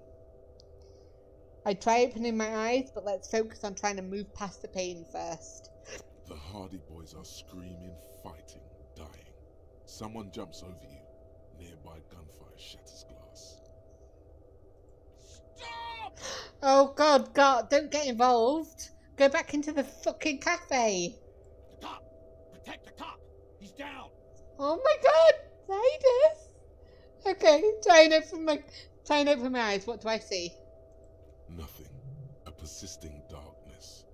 I try opening my eyes, but let's focus on trying to move past the pain first. The Hardy Boys are screaming, fighting, dying. Someone jumps over you. Nearby gunfire shatters glass. Stop! Oh god, don't get involved. Go back into the fucking cafe. The cop! Protect the cop! He's down! Oh my god, Titus. Okay, try and open my eyes. What do I see? Nothing. A persisting darkness.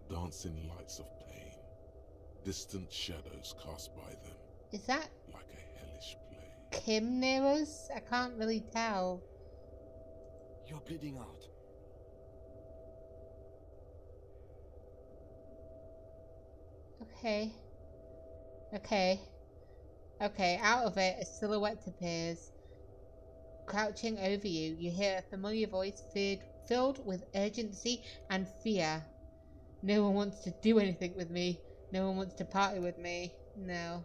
Dancing lights of pain. Distant shadows cast by them. Is that Like a hellish play. Kim near us? I can't really tell. You're bleeding out. Okay. Okay, out of it, a silhouette appears. Crouching over you, you hear a familiar voice filled with urgency and fear. No one wants to do anything with me. No one wants to party with me. No.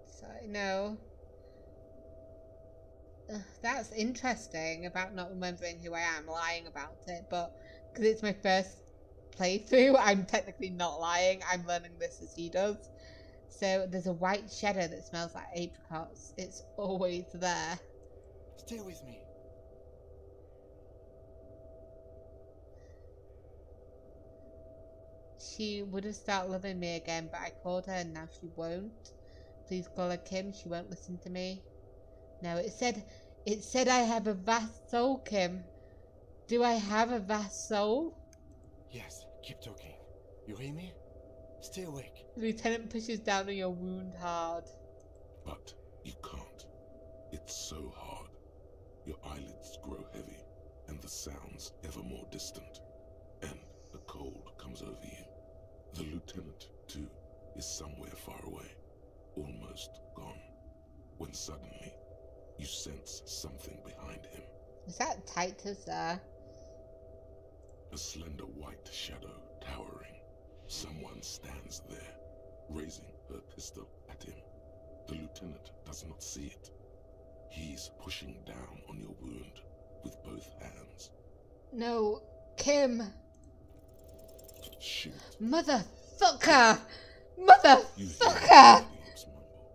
Sorry, no. That's interesting about not remembering who I am, lying about it, but because it's my first playthrough, I'm technically not lying. I'm learning this as he does. So there's a white shadow that smells like apricots. It's always there. Stay with me. She would have started loving me again, but I called her and now she won't. Please call her Kim. She won't listen to me. No, it said I have a vast soul, Kim. Do I have a vast soul? Yes, keep talking. You hear me? Stay awake. The lieutenant pushes down on your wound hard. But you can't. It's so hard. Your eyelids grow heavy, and the sounds ever more distant. And a cold comes over you. The lieutenant, too, is somewhere far away, almost gone, when suddenly you sense something behind him. Is that Titus there? A slender white shadow towering. Someone stands there, raising her pistol at him. The lieutenant does not see it. He's pushing down on your wound with both hands. No, Kim. Shoot. Motherfucker! You hear Motherfucker! the lips mumble.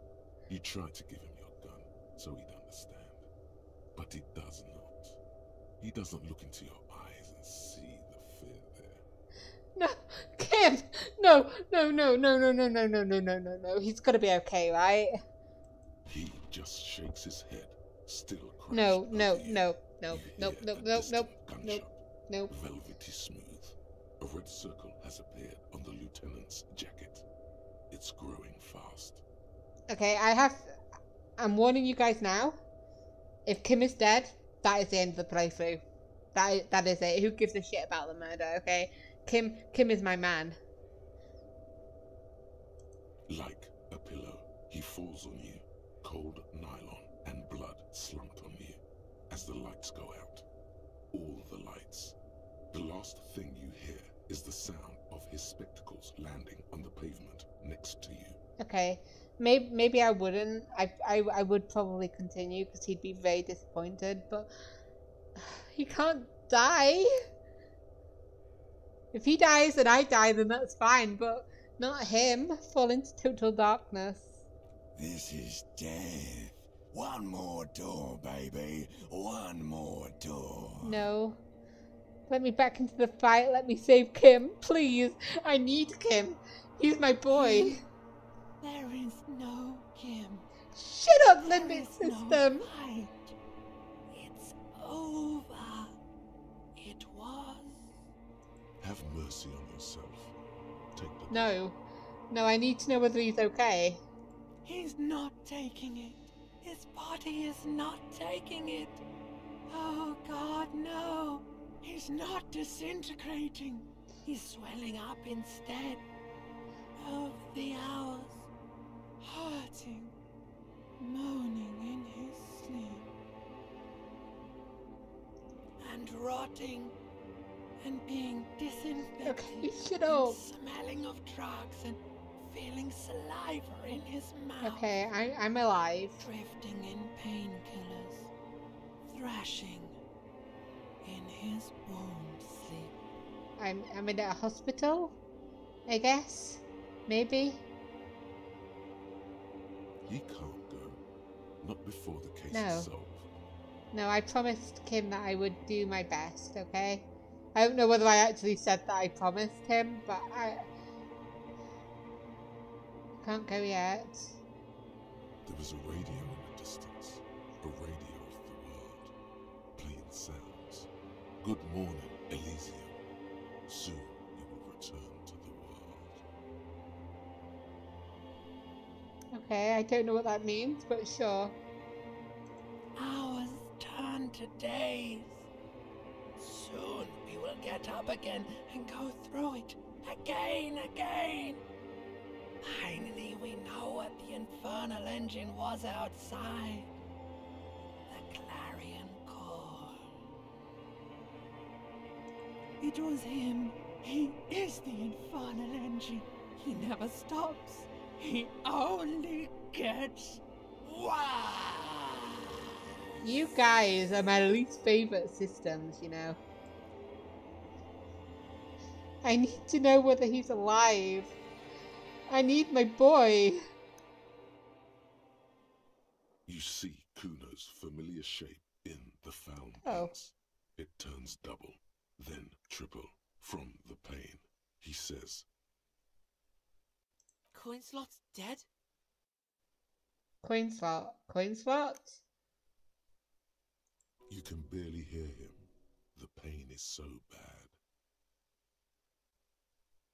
You try to give him your gun so he'd understand. But he does not. He doesn't look into your eyes and see the fear there. No, Kim! No, no, no, no, no, no, no, no, no, no, no, no. He's gotta be okay, right? He just shakes his head, still crouched No, no, over you. no, no, You nope, hear nope, a nope, distant nope, gunshot, nope. velvety smooth. A red circle has appeared on the lieutenant's jacket. It's growing fast. Okay, I'm warning you guys now. If Kim is dead, that is the end of the playthrough. That is it. Who gives a shit about the murder, okay? Kim is my man. Like a pillow, he falls on you, cold nylon and blood slumped on you as the lights go out. All the lights. The last thing you hear is the sound of his spectacles landing on the pavement next to you. Okay, maybe I wouldn't. I would probably continue because he'd be very disappointed. But he can't die. If he dies and I die, then that's fine. But not him. Fall into total darkness. This is death. One more door, baby. One more door. No. Let me back into the fight. Let me save Kim, please. I need Kim. He's my boy. There is no Kim. Shut up, There limbic is system. no fight. It's over. It was. Have mercy on yourself. Take the No. No, I need to know whether he's okay. He's not taking it. His body is not taking it. Oh God, no. He's not disintegrating. He's swelling up instead. Over the hours. Hurting. Moaning in his sleep. And rotting. And being disinfected. Okay, shut up. And smelling of drugs and feeling saliva in his mouth. Okay, I'm alive. Drifting in painkillers. Thrashing in his warm sleep. I'm in a hospital, I guess. Maybe. He can't go. Not before the case No. is solved. No, I promised Kim that I would do my best, okay? I don't know whether I actually said that I promised him, but I can't go yet. There was a radio in the distance. A radio of the world. Playing sounds. Good morning, Elysium. Soon you will return to the world. Okay, I don't know what that means, but sure. Hours turn to days. Soon we will get up again and go through it again. Finally, we know what the infernal engine was outside. The clarion call. It was him. He is the infernal engine. He never stops. He only gets wild. You guys are my least favorite systems, you know. I need to know whether he's alive. I need my boy. You see Kuno's familiar shape in the found Oh. pits. It turns double, then triple from the pain. He says, Coinslot's dead? Coin slot. Coin slot? you can barely hear him. The pain is so bad.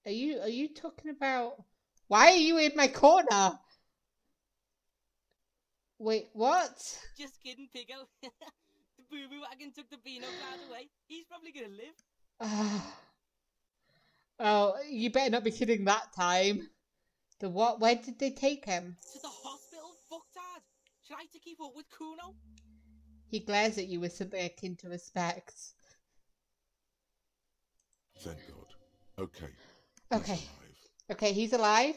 Are you talking about... Why are you in my corner? Wait, what? Just kidding, Pigo. The boo-boo wagon took the Beano crowd away. He's probably gonna live. Oh, you better not be kidding that time. The what? Where did they take him? To the hospital? Fucktard. Should I to keep up with Kuno? He glares at you with something akin to respect. Thank God. Okay. Okay. He's alive. Okay, he's alive.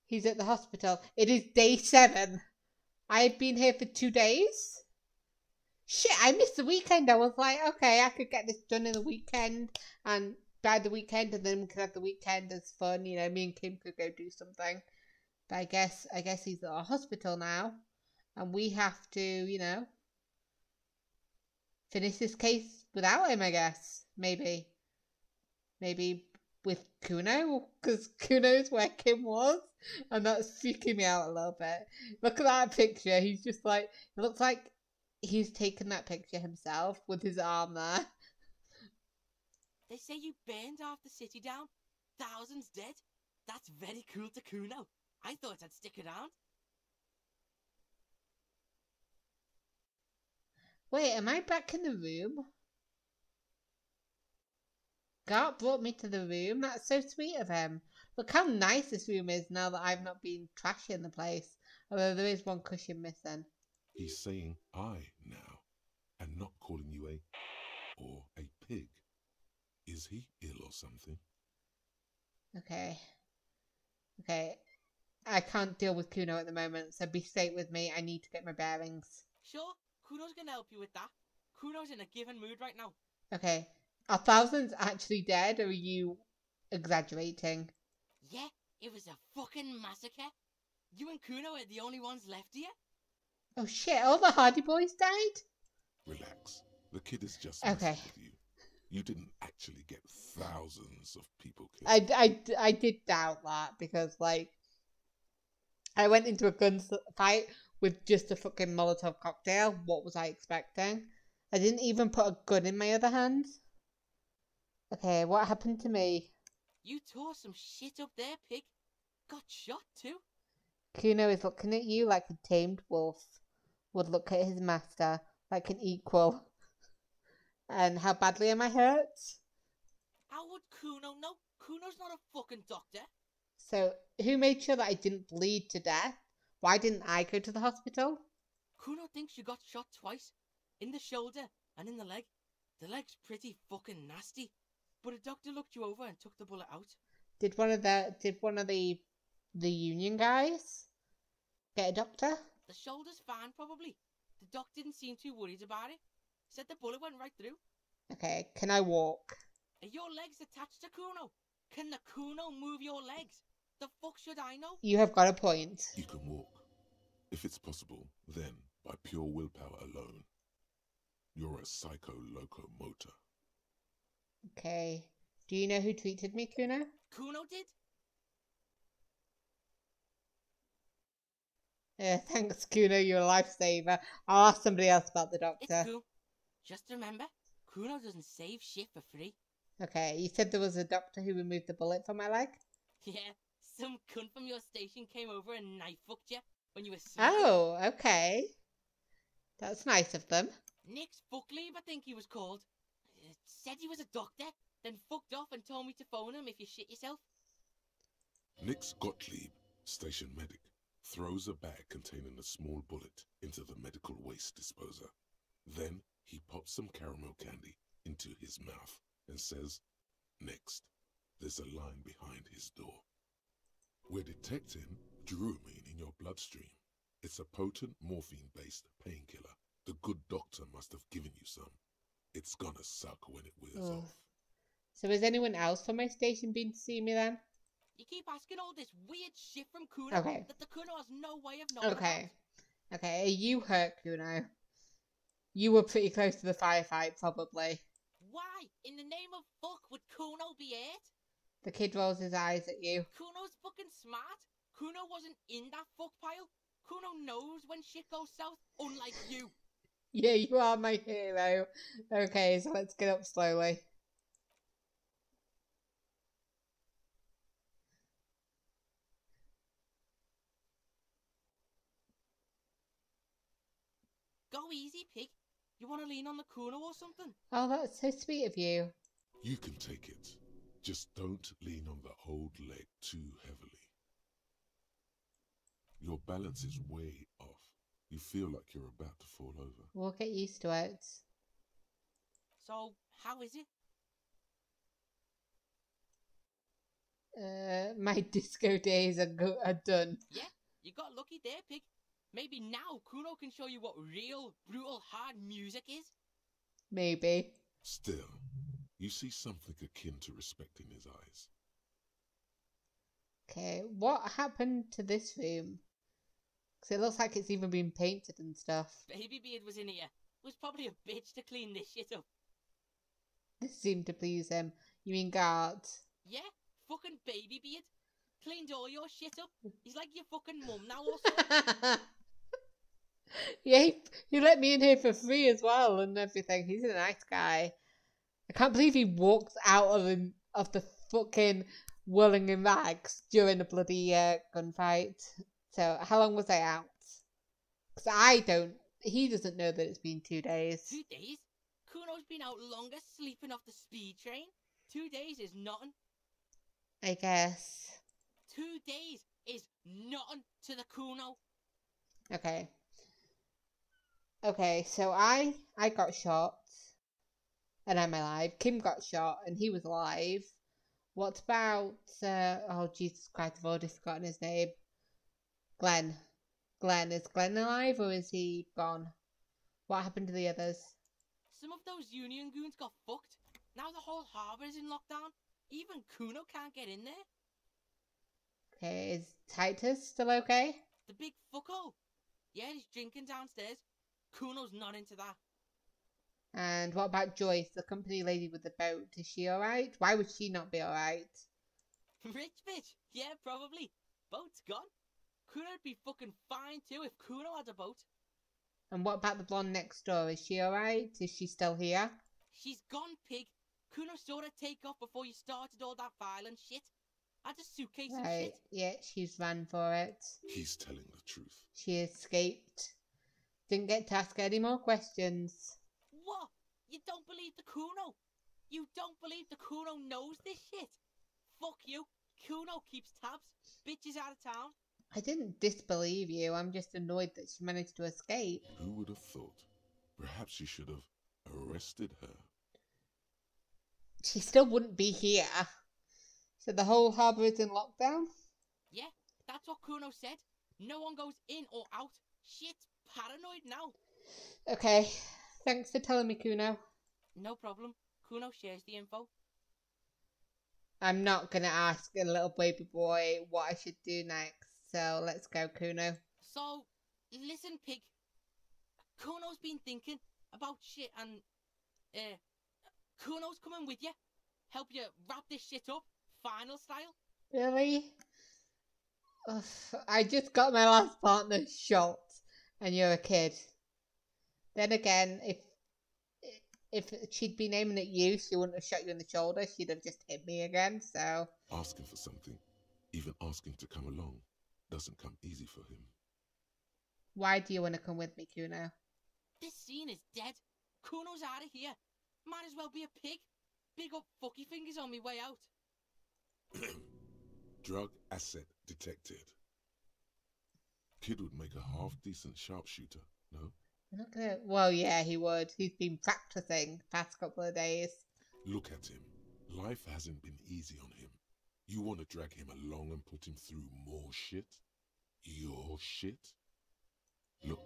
He's at the hospital. It is day 7. I had been here for 2 days. Shit, I missed the weekend. I was like, okay, I could get this done in the weekend. And by the weekend, and then we could have the weekend as fun. You know, me and Kim could go do something. But I guess he's at the hospital now. And we have to, you know, finish this case without him, I guess. Maybe with Kuno, because Kuno's where Kim was, and that's freaking me out a little bit. Look at that picture. He's just like, it looks like he's taken that picture himself with his arm there. They say you burned half the city down. Thousands dead. That's very cool to Kuno. I thought I'd stick around. Wait, am I back in the room? Gart brought me to the room. That's so sweet of him. Look how nice this room is now that I've not been trashing the place. Although there is one cushion missing. He's saying I now, and not calling you a pig. Is he ill or something? Okay. Okay. I can't deal with Kuno at the moment, so be straight with me. I need to get my bearings. Sure, Kuno's gonna help you with that. Kuno's in a given mood right now. Okay. Are thousands actually dead, or are you exaggerating? Yeah, it was a fucking massacre. You and Kuno are the only ones left here. Oh shit, all the Hardy Boys died? Relax. The kid is just Okay. messing with you. You didn't actually get thousands of people killed. I did doubt that because, like, I went into a gunfight with just a fucking Molotov cocktail. What was I expecting? I didn't even put a gun in my other hand. Okay, what happened to me? You tore some shit up there, pig. Got shot too. Kuno is looking at you like a tamed wolf would look at his master, like an equal. And how badly am I hurt? How would Kuno know? Kuno's not a fucking doctor. So, who made sure that I didn't bleed to death? Why didn't I go to the hospital? Kuno thinks you got shot twice. In the shoulder and in the leg. The leg's pretty fucking nasty. But a doctor looked you over and took the bullet out. Did one of the union guys get a doctor? The shoulder's fine, probably. The doc didn't seem too worried about it. Said the bullet went right through. Okay, can I walk? Are your legs attached to Kuno? Can the Kuno move your legs? The fuck should I know? You have got a point. You can walk. If it's possible, then by pure willpower alone. You're a psycho locomotor. Okay. Do you know who treated me, Kuno? Kuno did? Thanks, Kuno, you're a lifesaver. I'll ask somebody else about the doctor. It's cool. Just remember, Kuno doesn't save shit for free. Okay, you said there was a doctor who removed the bullet from my leg? Yeah, some cunt from your station came over and knife fucked you when you were sleeping. Oh, okay. That's nice of them. Nick's Fuckleave, I think he was called. Said he was a doctor, then fucked off and told me to phone him if you shit yourself. Nick's Gottlieb, station medic, throws a bag containing a small bullet into the medical waste disposer. Then he pops some caramel candy into his mouth and says, "Next." There's a line behind his door. We're detecting Druamine in your bloodstream. It's a potent morphine-based painkiller. The good doctor must have given you some. It's gonna suck when it wears off. So has anyone else from my station been to see me then? You keep asking all this weird shit from Kuno that the Kuno has no way of knowing about. Okay, are you hurt, Kuno? You were pretty close to the firefight, probably. Why, in the name of fuck, would Kuno be hurt? The kid rolls his eyes at you. Kuno's fucking smart. Kuno wasn't in that fuck pile. Kuno knows when shit goes south, unlike you. Yeah, you are my hero. Okay, so let's get up slowly. Go easy, pig. You want to lean on the Kuno or something? Oh, that's so sweet of you. You can take it. Just don't lean on the old leg too heavily. Your balance is way off. You feel like you're about to fall over. We'll get used to it. So, how is it? My disco days are done. Yeah, you got lucky there, pig. Maybe now Kuno can show you what real, brutal, hard music is. Maybe. Still, you see something akin to respect in his eyes. Okay, what happened to this room? Because it looks like it's even been painted and stuff. Babybeard was in here. Was probably a bitch to clean this shit up. This seemed to please him. You mean guard? Yeah, fucking Babybeard. Cleaned all your shit up. He's like your fucking mum now or something. Yeah, he let me in here for free as well and everything. He's a nice guy. I can't believe he walked out of the fucking whirling in rags during a bloody gunfight. So, how long was I out? Because he doesn't know that it's been 2 days. 2 days? Kuno's been out longer sleeping off the speed train. 2 days is nothing. I guess. 2 days is nothing to the Kuno. Okay. Okay, so I got shot. and I'm alive. Kim got shot and he was alive. What about, oh Jesus Christ, I've already forgotten his name. Glenn. Is Glenn alive or is he gone? What happened to the others? Some of those Union goons got fucked. Now the whole harbour is in lockdown. Even Kuno can't get in there. Okay, is Titus still okay? The big fucko. Yeah, he's drinking downstairs. Kuno's not into that. And what about Joyce, the company lady with the boat? Is she alright? Why would she not be alright? Rich bitch. Yeah, probably. Boat's gone. Kuno'd be fucking fine too if Kuno had a boat. And what about the blonde next door? Is she alright? Is she still here? She's gone, pig. Kuno saw her take off before you started all that violent shit. Had a suitcase and Right, shit. yeah, she's ran for it. He's telling the truth. She escaped. Didn't get to ask any more questions. What? You don't believe the Kuno? You don't believe the Kuno knows this shit? Fuck you. Kuno keeps tabs. Bitch is out of town. I didn't disbelieve you. I'm just annoyed that she managed to escape. Who would have thought? Perhaps you should have arrested her. She still wouldn't be here. So the whole harbour is in lockdown? Yeah, that's what Kuno said. No one goes in or out. Shit's paranoid now. Okay, thanks for telling me, Kuno. No problem. Kuno shares the info. I'm not going to ask a little baby boy what I should do next. So let's go, Kuno. So, listen, pig. Kuno's been thinking about shit and, Kuno's coming with you. Help you wrap this shit up, final style. Really? Ugh, I just got my last partner shot and you're a kid. Then again, if she'd been aiming at you, she wouldn't have shot you in the shoulder. She'd have just hit me again, so... Asking for something, even asking to come along, doesn't come easy for him. Why do you want to come with me, Kuno? This scene is dead. Kuno's out of here. Might as well be a pig. Big up fucky fingers on me way out. Drug asset detected. Kid would make a half-decent sharpshooter, no? I'm not gonna... Well, yeah, he would. He's been practicing the past couple of days. Look at him. Life hasn't been easy on him. You want to drag him along and put him through more shit? Your shit? Look,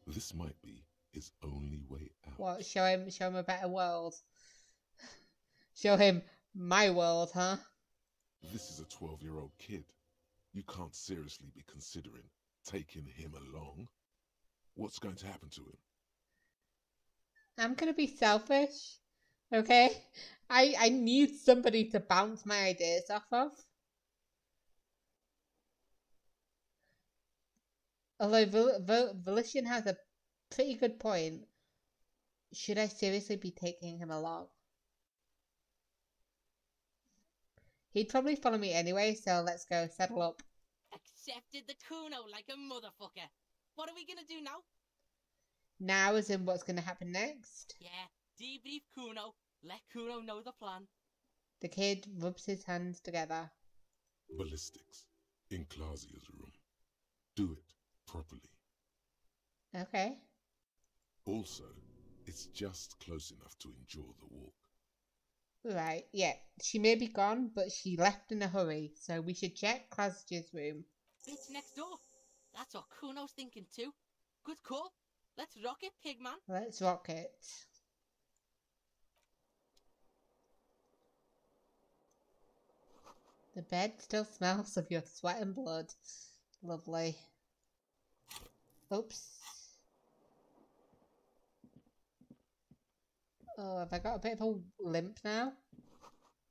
this might be his only way out. What, show him a better world? Show him my world, huh? This is a 12-year-old kid. You can't seriously be considering taking him along. What's going to happen to him? I'm gonna be selfish, okay? I need somebody to bounce my ideas off of. Although Volition has a pretty good point. Should I seriously be taking him along? He'd probably follow me anyway, so let's go settle up. Accepted the Kuno like a motherfucker. What are we gonna do now? Now as in what's gonna happen next? Yeah, debrief Kuno. Let Kuno know the plan. The kid rubs his hands together. Ballistics. In Clausia's room. Do it properly. Okay. Also, it's just close enough to enjoy the walk. Right, yeah. She may be gone, but she left in a hurry, so we should check Clausia's room. It's next door. That's what Kuno's thinking too. Good call. Let's rock it, pigman. Let's rock it. The bed still smells of your sweat and blood. Lovely. Oops. Oh, have I got a bit of a limp now?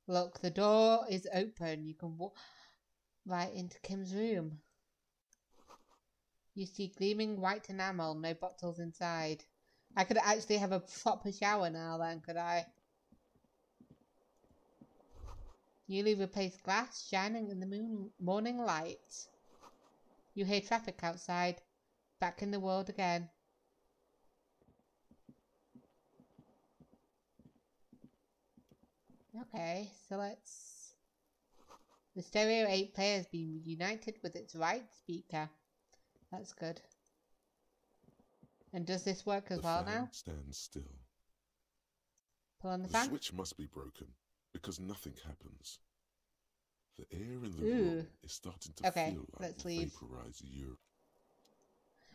Look, the door is open. You can walk right into Kim's room. You see gleaming white enamel, no bottles inside. I could actually have a proper shower now then, could I? Newly replaced glass shining in the morning light. You hear traffic outside. Back in the world again. Okay, so let's... The stereo 8 player has been united with its right speaker. That's good. And does this work as well now? Stand still. Pull on the The fan. switch must be broken because nothing happens. The air in the Ooh. room is starting to Okay, feel like let's leave. vaporized urine.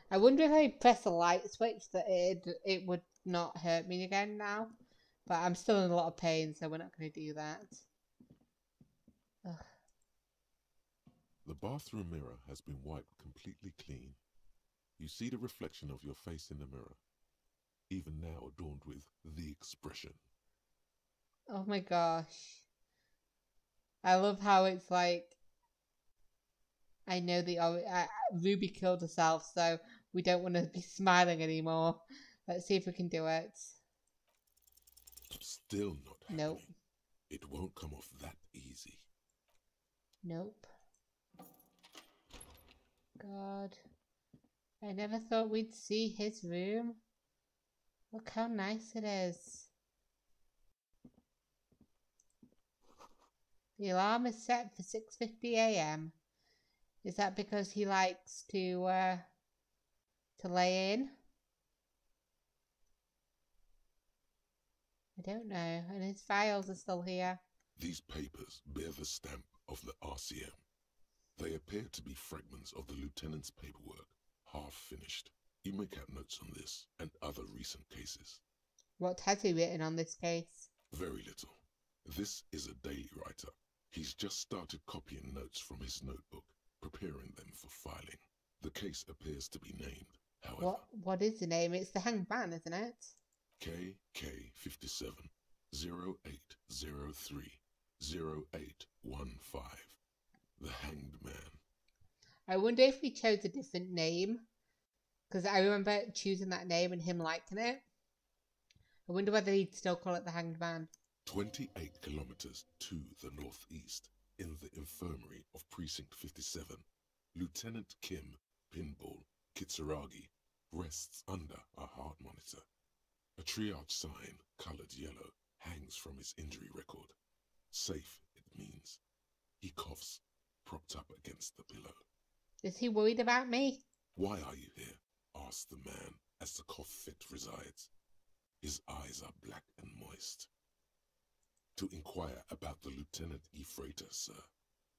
I wonder if I press a light switch that it would not hurt me again now. But I'm still in a lot of pain, so we're not going to do that. Ugh. The bathroom mirror has been wiped completely clean. You see the reflection of your face in the mirror, even now adorned with the expression. Oh my gosh. I love how it's like, I know Ruby killed herself, so we don't want to be smiling anymore. Let's see if we can do it. Still not happening. Nope. It won't come off that easy. Nope. God. I never thought we'd see his room. Look how nice it is. The alarm is set for 6:50 a.m. Is that because he likes to lay in? I don't know. And his files are still here. These papers bear the stamp of the RCM. They appear to be fragments of the lieutenant's paperwork, half finished. You make out notes on this and other recent cases. What has he written on this case? Very little. This is a daily writer. He's just started copying notes from his notebook, preparing them for filing. The case appears to be named, however. What is the name? It's the Hanged Man, isn't it? KK57 0803 0815. The Hanged Man. I wonder if we chose a different name. Because I remember choosing that name and him liking it. I wonder whether he'd still call it the Hanged Man. 28 kilometers to the northeast, in the infirmary of Precinct 57, Lieutenant Kim Pinball Kitsuragi rests under a heart monitor. A triage sign, colored yellow, hangs from his injury record. Safe, it means. He coughs, propped up against the pillow. Is he worried about me? Why are you here? Asked the man as the cough fit resides. His eyes are black and moist. To inquire about the Lieutenant E. Freighter, sir.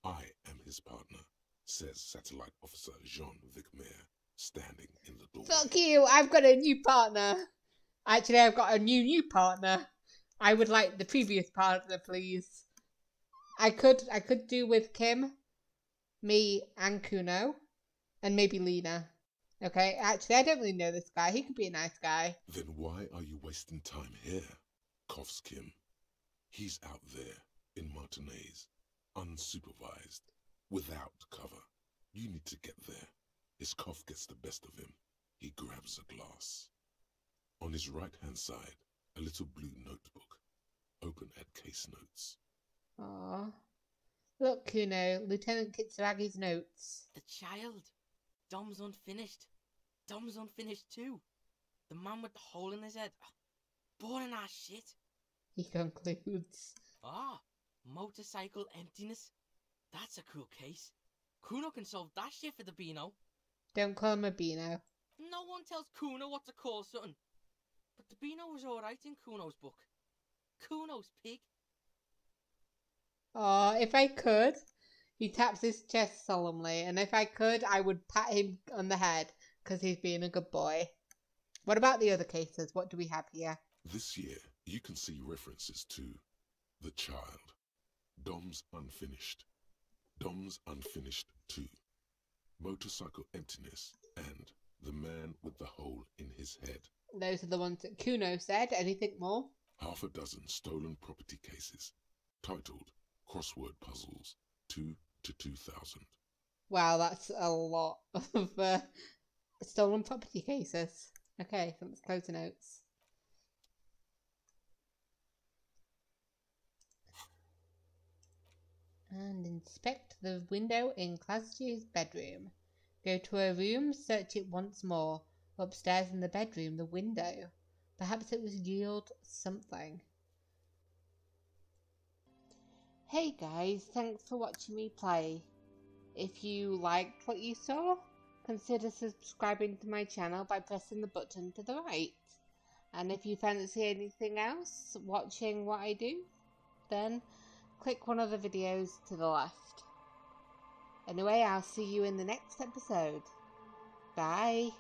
I am his partner, says Satellite Officer Jean-Vic Mayer, standing in the doorway. Fuck you! I've got a new partner! Actually, I've got a new partner. I would like the previous partner, please. I could do with Kim, me, and Kuno, and maybe Lena. Okay, actually, I don't really know this guy. He could be a nice guy. Then why are you wasting time here? Coughs Kim. He's out there, in Martinez, unsupervised, without cover. You need to get there. His cough gets the best of him. He grabs a glass. On his right-hand side, a little blue notebook, open at case notes. Aww. Look, Kuno, Lieutenant Kitsuragi's notes. The child. Dom's unfinished. Dom's unfinished too. The man with the hole in his head. Boring ass shit. He concludes. Motorcycle emptiness. That's a cool case. Kuno can solve that shit for the Beano. Don't call him a Beano. No one tells Kuno what to call something. But the Beano was alright in Kuno's book. Kuno's pig. Oh, if I could. He taps his chest solemnly, and if I could, I would pat him on the head, because he's being a good boy. What about the other cases? What do we have here? This year, you can see references to The Child, Dom's Unfinished, Dom's Unfinished 2, Motorcycle Emptiness, and The Man with the Hole in His Head. Those are the ones that Kuno said. Anything more? Half a dozen stolen property cases, titled Crossword Puzzles 2 to 2000. Wow, that's a lot of stolen property cases. Okay, so let's close the notes. And inspect the window in Classy's bedroom. Go to her room, search it once more. Upstairs in the bedroom, the window. Perhaps it was yield something. Hey guys, thanks for watching me play. If you liked what you saw, consider subscribing to my channel by pressing the button to the right. And if you fancy anything else, watching what I do, then click one of the videos to the left. Anyway, I'll see you in the next episode. Bye.